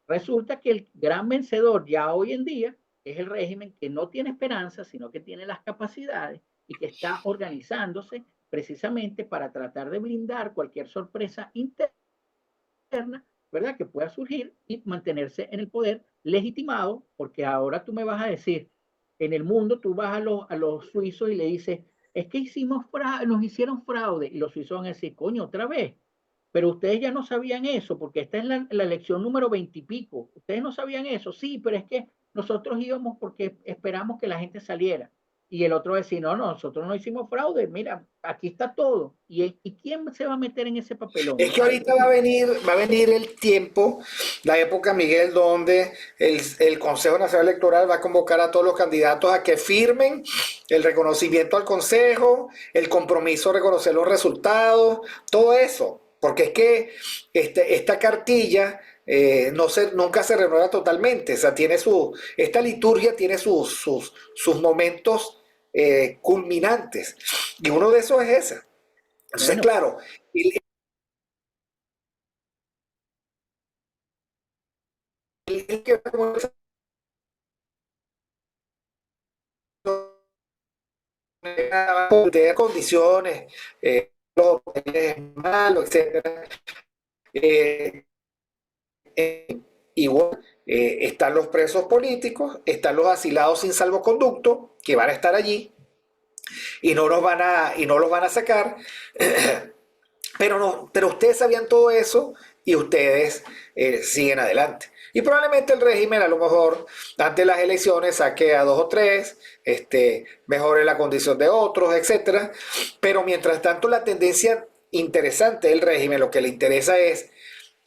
Speaker 2: Resulta que el gran vencedor ya hoy en día es el régimen que no tiene esperanza, sino que tiene las capacidades y que está organizándose precisamente para tratar de blindar cualquier sorpresa interna, ¿verdad?, que pueda surgir y mantenerse en el poder legitimado, porque ahora tú me vas a decir, en el mundo tú vas a los suizos y le dices, es que nos hicieron fraude, y los suizos van a decir, coño, otra vez, pero ustedes ya no sabían eso, porque esta es la elección número 20 y pico. Ustedes no sabían eso, sí, pero es que nosotros íbamos porque esperamos que la gente saliera. Y el otro decía, no, no, nosotros no hicimos fraude, mira, aquí está todo. ¿Y quién se va a meter en ese papelón?
Speaker 1: Es que ahorita va a venir el tiempo, la época, Miguel, donde el Consejo Nacional Electoral va a convocar a todos los candidatos a que firmen el reconocimiento al Consejo, el compromiso de reconocer los resultados, todo eso. Porque es que esta cartilla nunca se renueva totalmente. O sea, esta liturgia tiene sus momentos culminantes. Y uno de esos es ese. Entonces,
Speaker 2: Bueno,
Speaker 1: claro, el que de condiciones, lo es malo, etcétera. Eh, Igual están los presos políticos, están los asilados sin salvoconducto que van a estar allí y no los van a sacar. Pero no, pero ustedes sabían todo eso y ustedes siguen adelante. Y probablemente el régimen a lo mejor antes de las elecciones saque a dos o tres, mejore la condición de otros, etcétera. Pero mientras tanto la tendencia interesante del régimen, lo que le interesa es,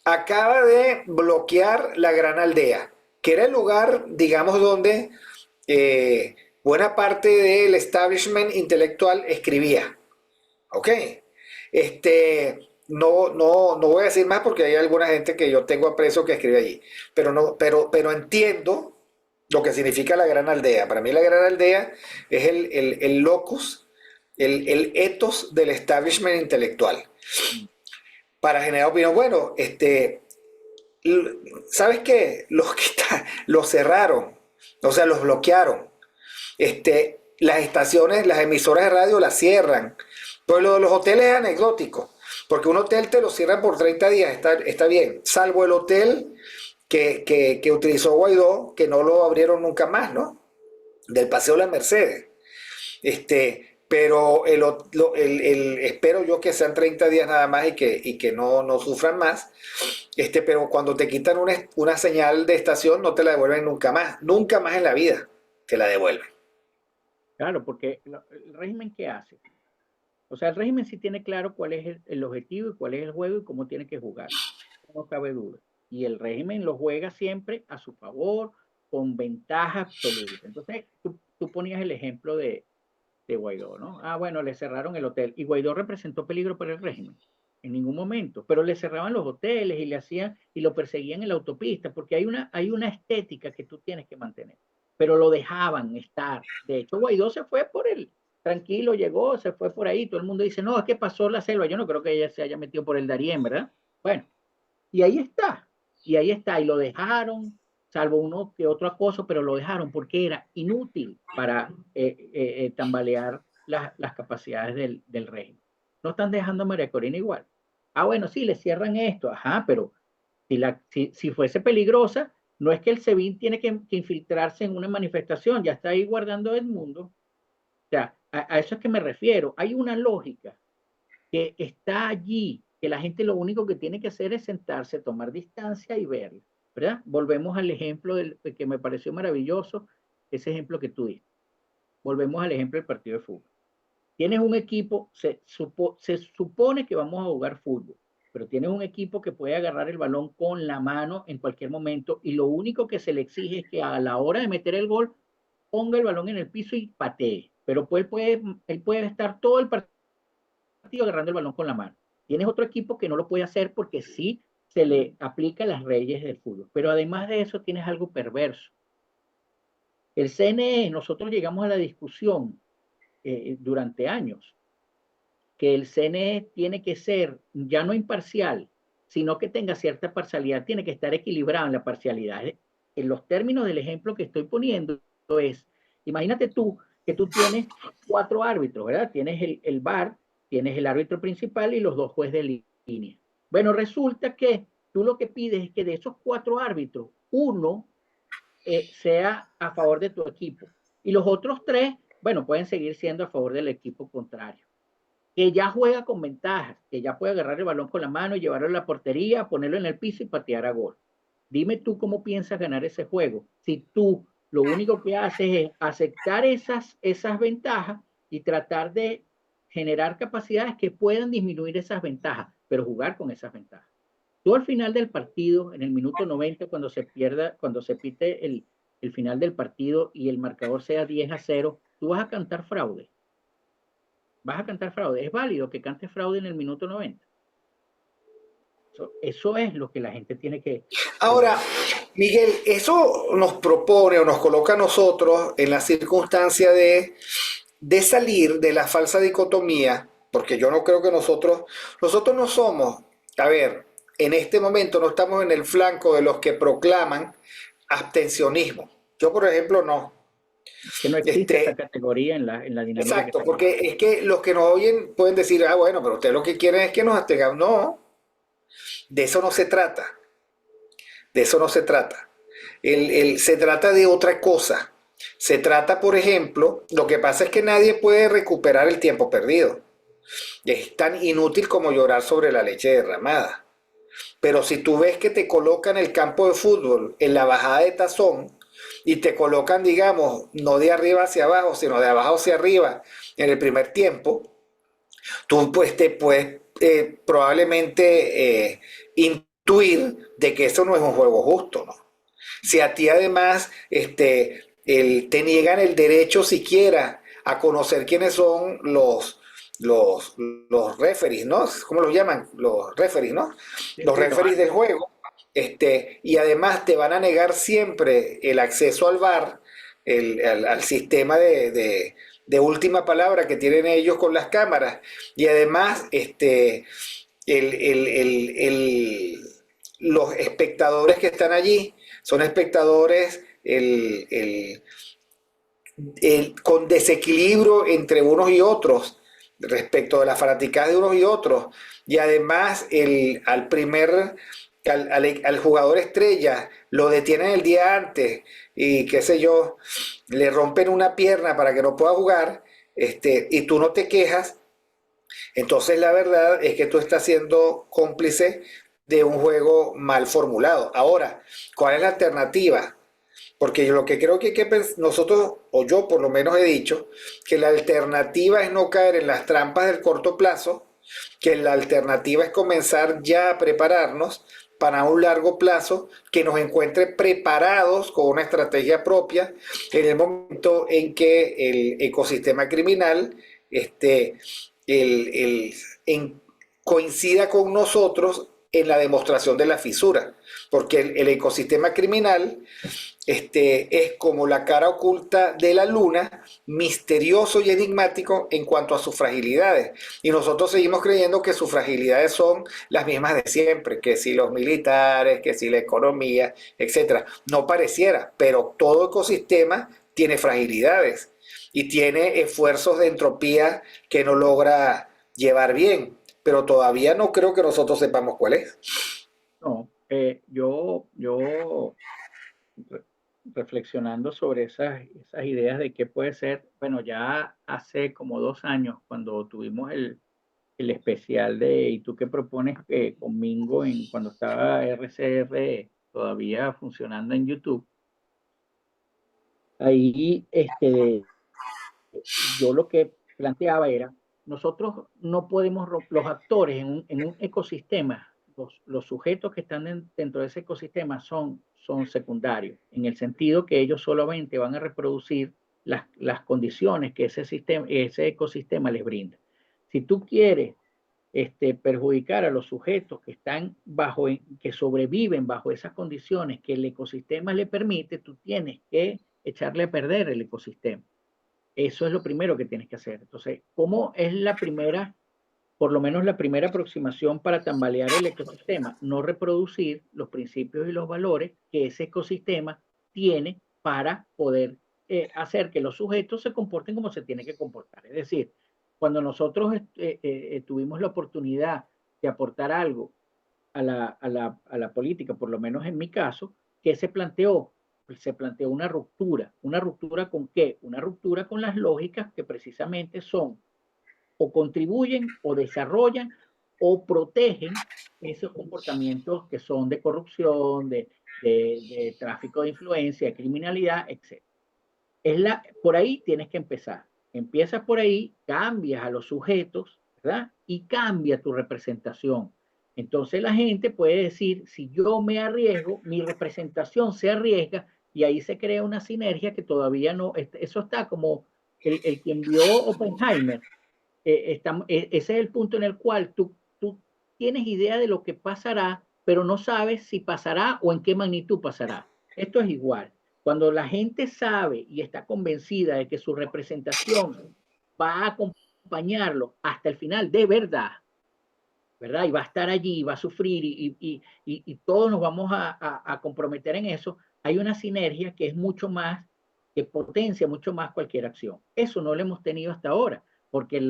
Speaker 1: acaba de bloquear la Gran Aldea, que era el lugar, digamos, donde buena parte del establishment intelectual escribía. ¿Ok? No voy a decir más porque hay alguna gente que yo tengo aprecio que escribe allí, pero entiendo lo que significa la gran aldea. Para mí la gran aldea es el locus, el ethos del establishment intelectual para generar opinión. Bueno, ¿sabes qué? Los cerraron, o sea, los bloquearon. Las estaciones, las emisoras de radio las cierran. Pues lo de los hoteles es anecdótico, porque un hotel te lo cierran por 30 días, está bien, salvo el hotel que utilizó Guaidó, que no lo abrieron nunca más, ¿no? Del Paseo La Mercedes. Pero espero yo que sean 30 días nada más y que no sufran más. Pero cuando te quitan una señal de estación, no te la devuelven nunca más en la vida te la devuelven.
Speaker 2: Claro, porque el régimen, ¿qué hace? O sea, el régimen sí tiene claro cuál es el objetivo y cuál es el juego y cómo tiene que jugar. No cabe duda. Y el régimen lo juega siempre a su favor, con ventaja absoluta. Entonces, tú ponías el ejemplo de Guaidó, ¿no? Ah, bueno, le cerraron el hotel. Y Guaidó representó peligro para el régimen. En ningún momento. Pero le cerraban los hoteles y le hacían y lo perseguían en la autopista, porque hay una estética que tú tienes que mantener. Pero lo dejaban estar. De hecho, Guaidó se fue por él. Tranquilo, llegó, se fue por ahí. Todo el mundo dice, no, es que pasó la selva. Yo no creo que ella se haya metido por el Darién, ¿verdad? Bueno, y ahí está. Y ahí está. Y lo dejaron, salvo uno que otro acoso, pero lo dejaron porque era inútil para tambalear las capacidades del régimen. No están dejando a María Corina igual. Ah, bueno, sí, le cierran esto. Ajá, pero si fuese peligrosa, no es que el SEBIN tiene que infiltrarse en una manifestación, ya está ahí guardando el mundo. O sea, a eso es que me refiero. Hay una lógica que está allí, que la gente lo único que tiene que hacer es sentarse, tomar distancia y verlo, ¿verdad? Volvemos al ejemplo del que me pareció maravilloso, ese ejemplo que tú diste. Volvemos al ejemplo del partido de fútbol. Tienes un equipo, se supone que vamos a jugar fútbol, pero tienes un equipo que puede agarrar el balón con la mano en cualquier momento y lo único que se le exige es que a la hora de meter el gol ponga el balón en el piso y patee, pero él puede estar todo el partido agarrando el balón con la mano. Tienes otro equipo que no lo puede hacer porque sí se le aplica las leyes del fútbol, pero además de eso tienes algo perverso. El CNE, nosotros llegamos a la discusión durante años, que el CNE tiene que ser ya no imparcial, sino que tenga cierta parcialidad, tiene que estar equilibrado en la parcialidad. En los términos del ejemplo que estoy poniendo es, imagínate tú que tú tienes 4 árbitros, ¿verdad? Tienes el VAR, tienes el árbitro principal y los 2 jueces de línea. Bueno, resulta que tú lo que pides es que de esos 4 árbitros, uno sea a favor de tu equipo y los otros 3, bueno, pueden seguir siendo a favor del equipo contrario, que ya juega con ventajas, que ya puede agarrar el balón con la mano y llevarlo a la portería, ponerlo en el piso y patear a gol. Dime tú cómo piensas ganar ese juego. Si tú lo único que haces es aceptar esas ventajas y tratar de generar capacidades que puedan disminuir esas ventajas, pero jugar con esas ventajas. Tú al final del partido, en el minuto 90, cuando se pite el final del partido y el marcador sea 10-0, tú vas a cantar fraude. Vas a cantar fraude. Es válido que cantes fraude en el minuto 90. Eso es lo que la gente tiene que
Speaker 1: Ahora,
Speaker 2: ver.
Speaker 1: Miguel, eso nos propone o nos coloca a nosotros en la circunstancia de salir de la falsa dicotomía, porque yo no creo que nosotros no somos, a ver, en este momento no estamos en el flanco de los que proclaman abstencionismo. Yo, por ejemplo, no.
Speaker 2: Que no existe esa
Speaker 1: Este,
Speaker 2: categoría en la dinámica que
Speaker 1: exacto,
Speaker 2: estamos
Speaker 1: porque
Speaker 2: hablando.
Speaker 1: es que los que nos oyen pueden decir, ah, bueno, pero ustedes lo que quieren es que nos abstengamos. No, de eso no se trata. De eso no se trata. Se trata de otra cosa. Se trata, por ejemplo, lo que pasa es que nadie puede recuperar el tiempo perdido. Es tan inútil como llorar sobre la leche derramada. Pero si tú ves que te colocan el campo de fútbol en la bajada de tazón y te colocan, digamos, no de arriba hacia abajo, sino de abajo hacia arriba en el primer tiempo, tú pues te puedes probablemente intuir de que eso no es un juego justo, ¿no? Si a ti además te niegan el derecho siquiera a conocer quiénes son los referees, ¿no? ¿Cómo los llaman? Los referees, ¿no?
Speaker 2: Sí,
Speaker 1: Los
Speaker 2: sí, los
Speaker 1: referees del
Speaker 2: árbitros.
Speaker 1: juego. Y además te van a negar siempre el acceso al VAR, al sistema de última palabra que tienen ellos con las cámaras. Y además, el, el- el- el- los espectadores que están allí son espectadores con desequilibrio entre unos y otros respecto de la fanaticada de unos y otros. Y además al jugador estrella lo detienen el día antes y qué sé yo, le rompen una pierna para que no pueda jugar, y tú no te quejas, entonces la verdad es que tú estás siendo cómplice de un juego mal formulado. Ahora, ¿cuál es la alternativa? Porque yo lo que creo que hay que nosotros, o yo por lo menos he dicho, que la alternativa es no caer en las trampas del corto plazo, que la alternativa es comenzar ya a prepararnos para un largo plazo que nos encuentre preparados con una estrategia propia en el momento en que el ecosistema criminal este, el, el, en, coincida con nosotros en la demostración de la fisura, porque el ecosistema criminal es como la cara oculta de la luna, misterioso y enigmático en cuanto a sus fragilidades. Y nosotros seguimos creyendo que sus fragilidades son las mismas de siempre, que si los militares, que si la economía, etcétera. No pareciera, pero todo ecosistema tiene fragilidades y tiene esfuerzos de entropía que no logra llevar bien, pero todavía no creo que nosotros sepamos cuál es.
Speaker 2: No, yo re- reflexionando sobre esas ideas de qué puede ser, bueno, ya hace como 2 años, cuando tuvimos el especial de ¿Y tú qué propones con Mingo cuando estaba RCR todavía funcionando en YouTube? Ahí yo lo que planteaba era, nosotros no podemos, los actores en un ecosistema, los sujetos que están dentro de ese ecosistema son secundarios, en el sentido que ellos solamente van a reproducir las condiciones que ese ecosistema les brinda. Si tú quieres perjudicar a los sujetos que están que sobreviven bajo esas condiciones que el ecosistema le permite, tú tienes que echarle a perder el ecosistema. Eso es lo primero que tienes que hacer. Entonces, ¿cómo es la primera, por lo menos la primera aproximación para tambalear el ecosistema? No reproducir los principios y los valores que ese ecosistema tiene para poder hacer que los sujetos se comporten como se tienen que comportar. Es decir, cuando nosotros tuvimos la oportunidad de aportar algo a la política, por lo menos en mi caso, ¿qué se planteó? Pues se planteó una ruptura con qué? Una ruptura con las lógicas que precisamente son o contribuyen o desarrollan o protegen esos comportamientos que son de corrupción, de tráfico de influencia, de criminalidad, etc. Por ahí tienes que empezar. Empiezas por ahí, cambias a los sujetos, ¿verdad? Y cambia tu representación. Entonces la gente puede decir, si yo me arriesgo, mi representación se arriesga y ahí se crea una sinergia que todavía no, eso está como el quien vio Oppenheimer, ese es el punto en el cual tú tienes idea de lo que pasará, pero no sabes si pasará o en qué magnitud pasará. Esto es igual. Cuando la gente sabe y está convencida de que su representación va a acompañarlo hasta el final de verdad, ¿verdad? Y va a estar allí, va a sufrir y todos nos vamos a comprometer en eso, hay una sinergia que es mucho más, que potencia mucho más cualquier acción. Eso no lo hemos tenido hasta ahora, porque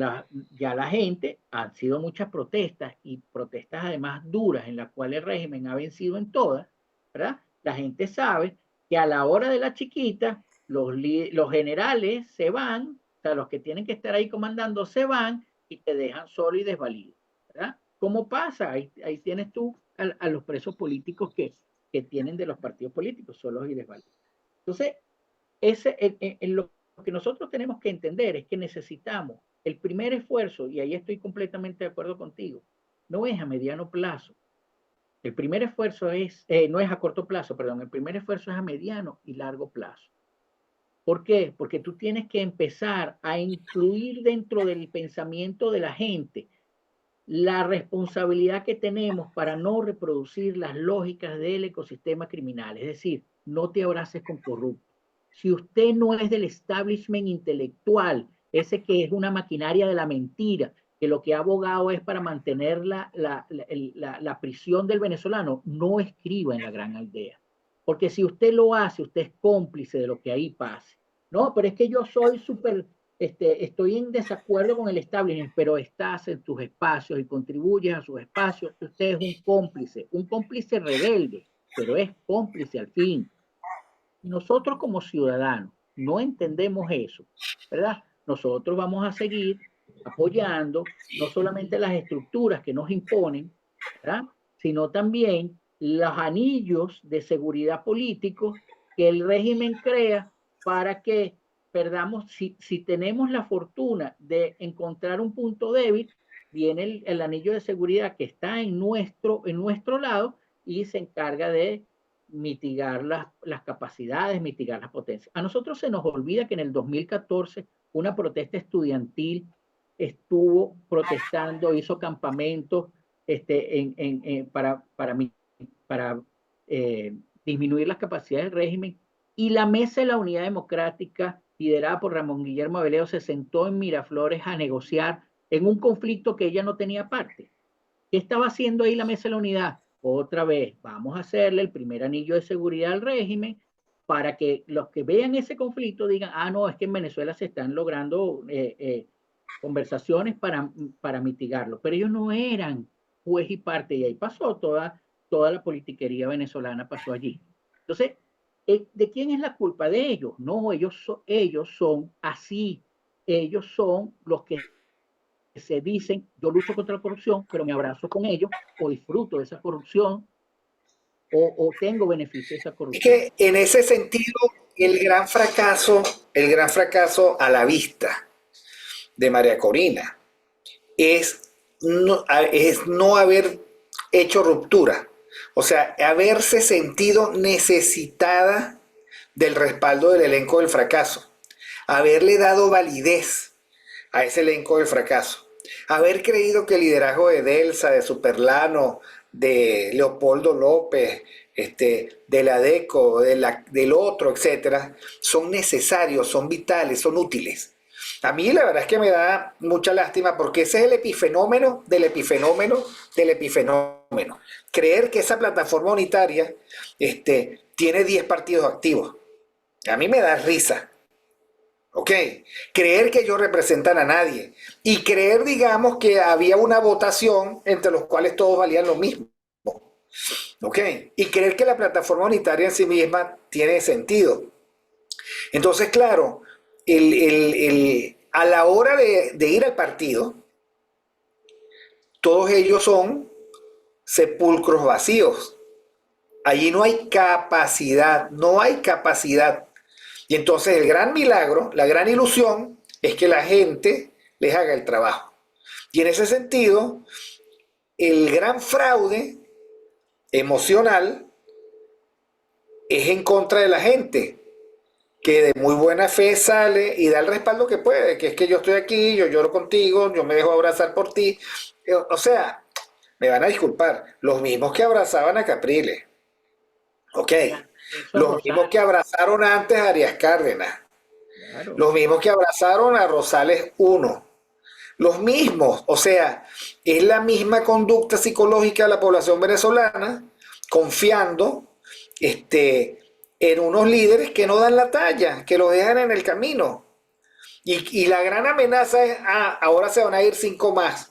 Speaker 2: ya la gente, han sido muchas protestas y protestas además duras en las cuales el régimen ha vencido en todas, ¿verdad? La gente sabe que a la hora de la chiquita, los generales se van, o sea, los que tienen que estar ahí comandando se van y te dejan solo y desvalido, ¿verdad? ¿Cómo pasa? Ahí tienes tú a los presos políticos que tienen de los partidos políticos, solos y desvalidos. Entonces, lo que nosotros tenemos que entender es que necesitamos el primer esfuerzo, y ahí estoy completamente de acuerdo contigo, no es a mediano plazo. El primer esfuerzo no es a corto plazo, perdón, el primer esfuerzo es a mediano y largo plazo. ¿Por qué? Porque tú tienes que empezar a incluir dentro del pensamiento de la gente la responsabilidad que tenemos para no reproducir las lógicas del ecosistema criminal. Es decir, no te abraces con corruptos. Si usted no es del establishment intelectual, ese que es una maquinaria de la mentira, que lo que ha abogado es para mantener la prisión del venezolano, no escriba en la gran aldea. Porque si usted lo hace, usted es cómplice de lo que ahí pase. No, pero es que yo soy súper estoy en desacuerdo con el establishment, pero estás en tus espacios y contribuyes a sus espacios, usted es un cómplice rebelde, pero es cómplice al fin. Y nosotros como ciudadanos no entendemos eso, ¿verdad? Nosotros vamos a seguir apoyando no solamente las estructuras que nos imponen, ¿verdad? Sino también los anillos de seguridad políticos que el régimen crea para que perdamos, si tenemos la fortuna de encontrar un punto débil, viene el anillo de seguridad que está en nuestro lado y se encarga de mitigar las capacidades, mitigar las potencias. A nosotros se nos olvida que en el 2014 una protesta estudiantil estuvo protestando, hizo campamentos para disminuir las capacidades del régimen, y la Mesa de la Unidad Democrática, liderada por Ramón Guillermo Abeleo, se sentó en Miraflores a negociar en un conflicto que ella no tenía parte. ¿Qué estaba haciendo ahí la Mesa de la Unidad? Otra vez, vamos a hacerle el primer anillo de seguridad al régimen para que los que vean ese conflicto digan, ah, no, es que en Venezuela se están logrando conversaciones para mitigarlo. Pero ellos no eran juez y parte, y ahí pasó toda la politiquería venezolana, pasó allí. Entonces, ¿de quién es la culpa? De ellos. No, ellos son así. Ellos son los que se dicen, yo lucho contra la corrupción, pero me abrazo con ellos, o disfruto de esa corrupción, o tengo beneficio de esa
Speaker 1: Es
Speaker 2: corrupción.
Speaker 1: que en ese sentido, el gran fracaso a la vista de María Corina es no haber hecho ruptura, o sea, haberse sentido necesitada del respaldo del elenco del fracaso, haberle dado validez a ese elenco del fracaso, haber creído que el liderazgo de Delsa, de Superlano, de Leopoldo López, de la DECO, del otro, etcétera, son necesarios, son vitales, son útiles. A mí la verdad es que me da mucha lástima porque ese es el epifenómeno del epifenómeno del epifenómeno. Creer que esa plataforma unitaria tiene 10 partidos activos. A mí me da risa. ¿Ok? Creer que ellos representan a nadie. Y creer, digamos, que había una votación entre los cuales todos valían lo mismo. ¿Ok? Y creer que la plataforma unitaria en sí misma tiene sentido. Entonces, claro, a la hora de ir al partido, todos ellos son sepulcros vacíos. Allí no hay capacidad, no hay capacidad. Y entonces el gran milagro, la gran ilusión, es que la gente les haga el trabajo. Y en ese sentido, el gran fraude emocional es en contra de la gente, que de muy buena fe sale y da el respaldo que puede, que es que yo estoy aquí, yo lloro contigo, yo me dejo abrazar por ti. O sea, me van a disculpar, los mismos que abrazaban a Capriles, ¿ok?
Speaker 2: Esos
Speaker 1: Los mismos que
Speaker 2: Rosales,
Speaker 1: abrazaron antes a Arias Cárdenas,
Speaker 2: claro.
Speaker 1: los mismos que abrazaron a Rosales I, los mismos, o sea, es la misma conducta psicológica de la población venezolana, confiando en unos líderes que no dan la talla, que los dejan en el camino. Y la gran amenaza es, ahora se van a ir cinco más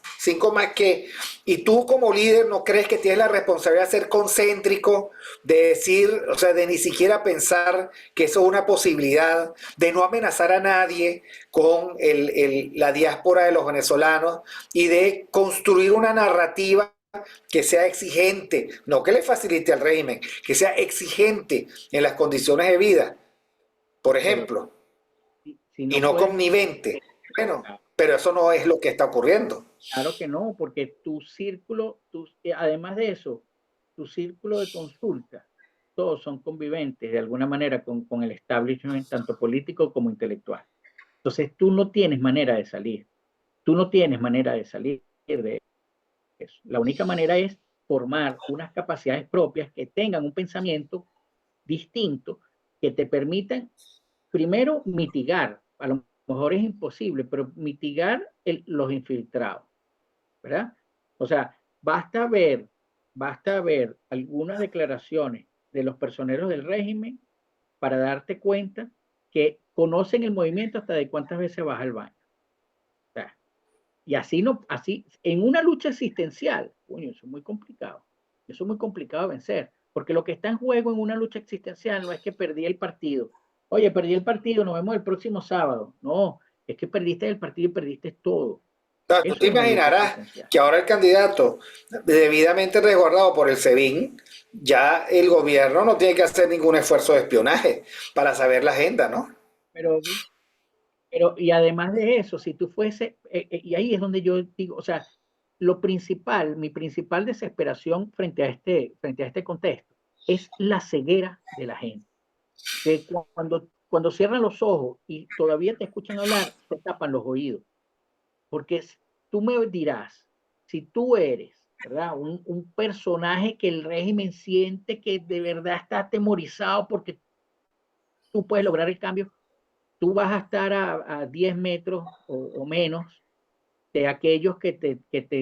Speaker 1: que, y tú como líder no crees que tienes la responsabilidad de ser concéntrico, de decir, o sea, de ni siquiera pensar que eso es una posibilidad, de no amenazar a nadie con la diáspora de los venezolanos y de construir una narrativa que sea exigente, no que le facilite al régimen, que sea exigente en las condiciones de vida, por
Speaker 2: Pero
Speaker 1: ejemplo,
Speaker 2: si
Speaker 1: y
Speaker 2: no
Speaker 1: no
Speaker 2: puedes,
Speaker 1: connivente. Bueno,
Speaker 2: claro,
Speaker 1: pero eso no es lo que está ocurriendo.
Speaker 2: claro que no, porque tu círculo, además de eso, tu círculo de consulta todos son conviventes de alguna manera con el establishment, tanto político como intelectual. Entonces tú no tienes manera de salir, tú no tienes manera de salir de eso. La única manera es formar unas capacidades propias que tengan un pensamiento distinto, que te permitan primero mitigar, a lo mejor es imposible, pero mitigar los infiltrados, ¿verdad? O sea, basta ver algunas declaraciones de los personeros del régimen para darte cuenta que conocen el movimiento hasta de cuántas veces vas al baño. O sea, y así no, así, en una lucha existencial, coño, eso es muy complicado. Eso es muy complicado de vencer, porque lo que está en juego en una lucha existencial no es que perdí el partido. Oye, perdí el partido, nos vemos el próximo sábado. No, es que perdiste el partido y perdiste todo.
Speaker 1: Sea, tú
Speaker 2: Eso
Speaker 1: te
Speaker 2: es una lucha
Speaker 1: imaginarás
Speaker 2: existencial.
Speaker 1: que ahora el candidato, debidamente resguardado por el SEBIN, ya el gobierno no tiene que hacer ningún esfuerzo de espionaje para saber la agenda, ¿no?
Speaker 2: Pero y además de eso, si tú fuese, y ahí es donde yo digo, o sea, lo principal, mi principal desesperación frente a este contexto es la ceguera de la gente. Que cuando cierran los ojos y todavía te escuchan hablar, se tapan los oídos. Porque tú me dirás, si tú eres, ¿verdad? Un personaje que el régimen siente que de verdad está atemorizado porque tú puedes lograr el cambio, tú vas a estar a 10 metros o menos de aquellos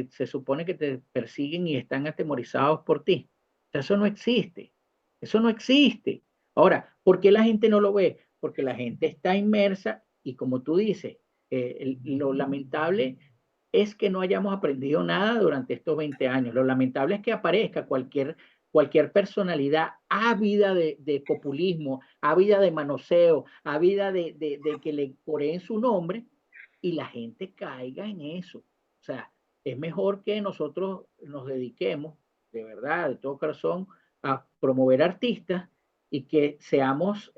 Speaker 2: se supone que te persiguen y están atemorizados por ti. O sea, eso no existe. Eso no existe. Ahora, ¿por qué la gente no lo ve? Porque la gente está inmersa y como tú dices, lo lamentable es que no hayamos aprendido nada durante estos 20 años. Lo lamentable es que aparezca cualquier personalidad ávida de populismo, ávida de manoseo, ávida de que le coreen su nombre y la gente caiga en eso. O sea, es mejor que nosotros nos dediquemos, de verdad, de todo corazón, a promover artistas y que seamos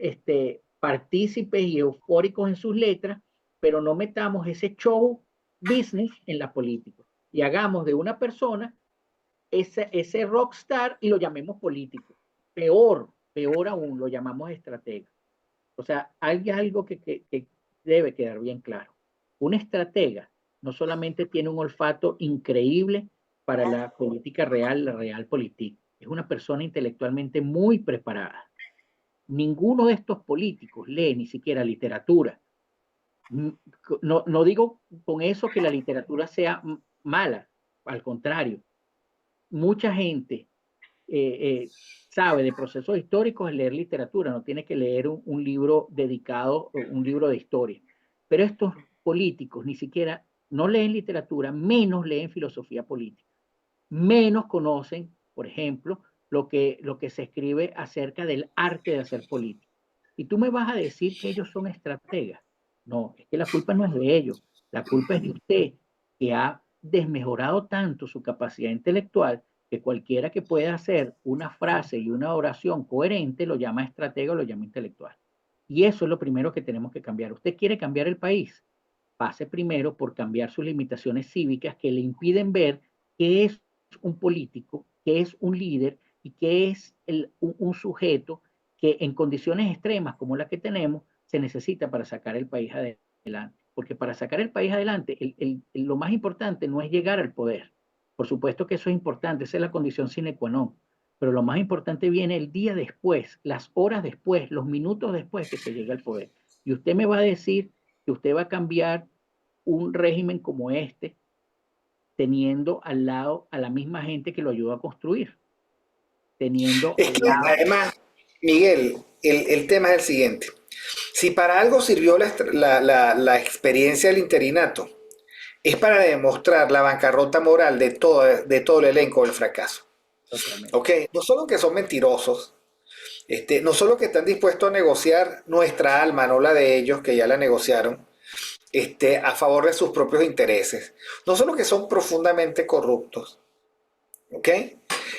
Speaker 2: partícipes y eufóricos en sus letras, pero no metamos ese show business en la política y hagamos de una persona ese rockstar y lo llamemos político. Peor aún, lo llamamos estratega. O sea, hay algo que debe quedar bien claro. Un estratega no solamente tiene un olfato increíble para la política real, la realpolitik, es una persona intelectualmente muy preparada. Ninguno de estos políticos lee ni siquiera literatura. No digo con eso que la literatura sea mala, al contrario. Mucha gente sabe de procesos históricos es leer literatura, no tiene que leer un libro dedicado, un libro de historia. Pero estos políticos ni siquiera no leen literatura, menos leen filosofía política, menos conocen, por ejemplo, lo que se escribe acerca del arte de hacer política. Y tú me vas a decir que ellos son estrategas. No, es que la culpa no es de ellos, la culpa es de usted, que ha desmejorado tanto su capacidad intelectual que cualquiera que pueda hacer una frase y una oración coherente lo llama estratega o lo llama intelectual. Y eso es lo primero que tenemos que cambiar. ¿Usted quiere cambiar el país? Pase primero por cambiar sus limitaciones cívicas que le impiden ver qué es un político, qué es un líder y qué es un sujeto que en condiciones extremas como la que tenemos se necesita para sacar el país adelante. Porque para sacar el país adelante, lo más importante no es llegar al poder. Por supuesto que eso es importante, esa es la condición sine qua non. Pero lo más importante viene el día después, las horas después, los minutos después que se llega al poder. Y usted me va a decir que usted va a cambiar un régimen como este teniendo al lado a la misma gente que lo ayudó a construir, teniendo
Speaker 1: Es
Speaker 2: al
Speaker 1: que
Speaker 2: lado.
Speaker 1: además, Miguel, el tema es el siguiente. Si para algo sirvió la experiencia del interinato, es para demostrar la bancarrota moral de todo el elenco del fracaso.
Speaker 2: Totalmente.
Speaker 1: ¿Ok? No solo que son mentirosos, no solo que están dispuestos a negociar nuestra alma, no la de ellos, que ya la negociaron, a favor de sus propios intereses. No solo que son profundamente corruptos, ¿ok?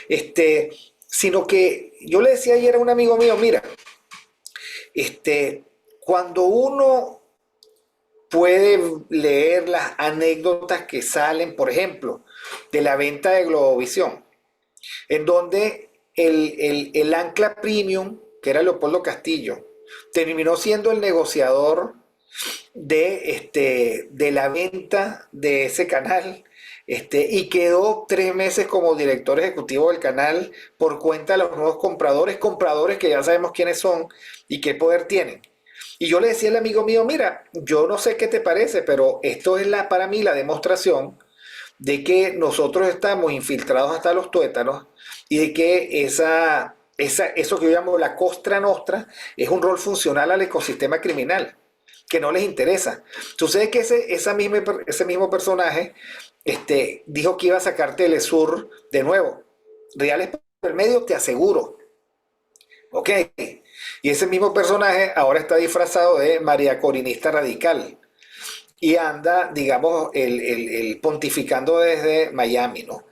Speaker 1: Este, sino que yo le decía ayer a un amigo mío, mira, cuando uno puede leer las anécdotas que salen, por ejemplo, de la venta de Globovisión, en donde el ancla premium, que era Leopoldo Castillo, terminó siendo el negociador de la venta de ese canal, y quedó 3 meses como director ejecutivo del canal por cuenta de los nuevos compradores, compradores que ya sabemos quiénes son y qué poder tienen. Y yo le decía al amigo mío, mira, yo no sé qué te parece, pero esto es para mí la demostración de que nosotros estamos infiltrados hasta los tuétanos y de que eso que yo llamo la Costra Nostra es un rol funcional al ecosistema criminal, que no les interesa. Sucede que ese mismo personaje dijo que iba a sacar Telesur de nuevo. Reales por el medio, te aseguro. ¿Ok? Y ese mismo personaje ahora está disfrazado de María Corinista Radical y anda, digamos, el pontificando desde Miami, ¿no?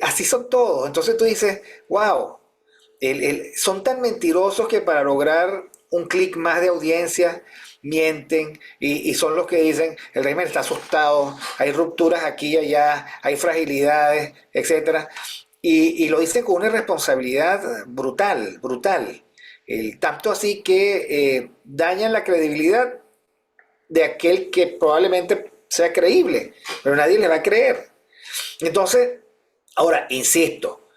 Speaker 1: Así son todos. Entonces tú dices, wow, son tan mentirosos que para lograr un clic más de audiencia mienten y son los que dicen el régimen está asustado, hay rupturas aquí y allá, hay fragilidades, etcétera. Y lo dicen con una irresponsabilidad brutal, brutal. Tanto así que dañan la credibilidad de aquel que probablemente sea creíble, pero nadie le va a creer. Entonces, ahora, insisto,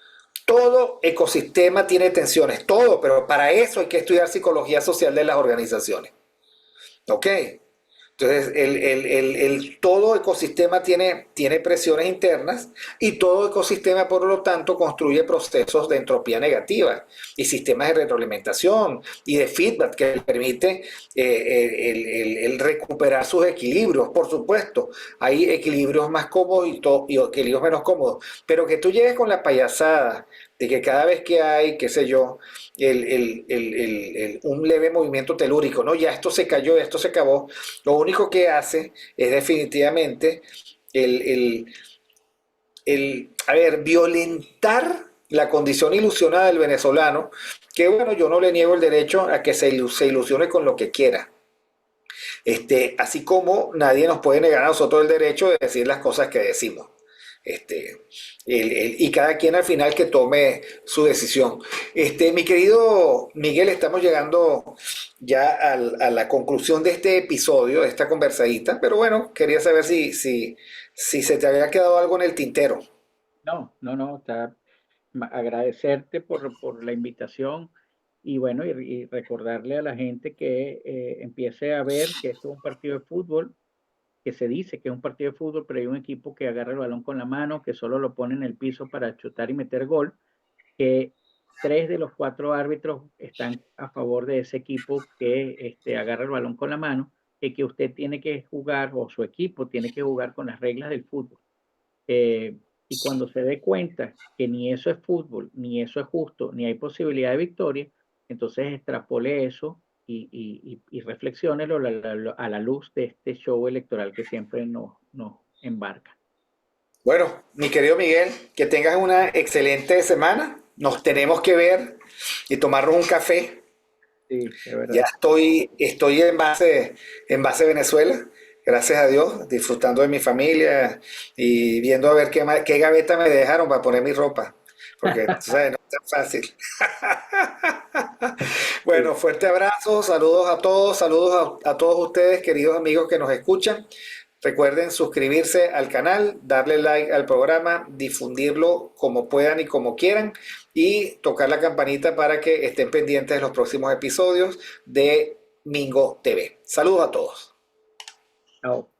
Speaker 1: todo ecosistema tiene tensiones, todo, pero para eso hay que estudiar psicología social de las organizaciones. ¿Ok? Entonces, todo ecosistema tiene presiones internas y todo ecosistema, por lo tanto, construye procesos de entropía negativa y sistemas de retroalimentación y de feedback que le permite el recuperar sus equilibrios. Por supuesto, hay equilibrios más cómodos y equilibrios menos cómodos, pero que tú llegues con la payasada de que cada vez que hay, qué sé yo, un leve movimiento telúrico, ¿no? Ya esto se cayó, ya esto se acabó. Lo único que hace es definitivamente el, el, violentar la condición ilusionada del venezolano, que bueno, yo no le niego el derecho a que se ilusione con lo que quiera. Así como nadie nos puede negar a nosotros el derecho de decir las cosas que decimos. Este, y cada quien al final que tome su decisión. Mi querido Miguel, estamos llegando ya a la conclusión de este episodio, de esta conversadita, pero bueno, quería saber si se te había quedado algo en el tintero.
Speaker 2: No, no, no, agradecerte por la invitación y bueno, y recordarle a la gente que empiece a ver que esto es un partido de fútbol, que se dice que es un partido de fútbol, pero hay un equipo que agarra el balón con la mano, que solo lo pone en el piso para chutar y meter gol, que 3 de los 4 árbitros están a favor de ese equipo que agarra el balón con la mano, y que usted tiene que jugar, o su equipo tiene que jugar con las reglas del fútbol. Y cuando se dé cuenta que ni eso es fútbol, ni eso es justo, ni hay posibilidad de victoria, entonces extrapole eso y reflexiónelo a la luz de este show electoral que siempre nos embarca.
Speaker 1: Bueno, mi querido Miguel, que tengas una excelente semana. Nos tenemos que ver y tomarnos un café.
Speaker 2: Sí, de
Speaker 1: Ya
Speaker 2: verdad.
Speaker 1: estoy en base Venezuela, gracias a Dios, disfrutando de mi familia y viendo a ver qué gaveta me dejaron para poner mi ropa, porque tú sabes, no es tan fácil. Bueno,
Speaker 2: Sí.
Speaker 1: fuerte abrazo, saludos a todos, saludos a todos ustedes, queridos amigos que nos escuchan. Recuerden suscribirse al canal, darle like al programa, difundirlo como puedan y como quieran y tocar la campanita para que estén pendientes de los próximos episodios de Mingo TV. Saludos a todos.
Speaker 2: Chao.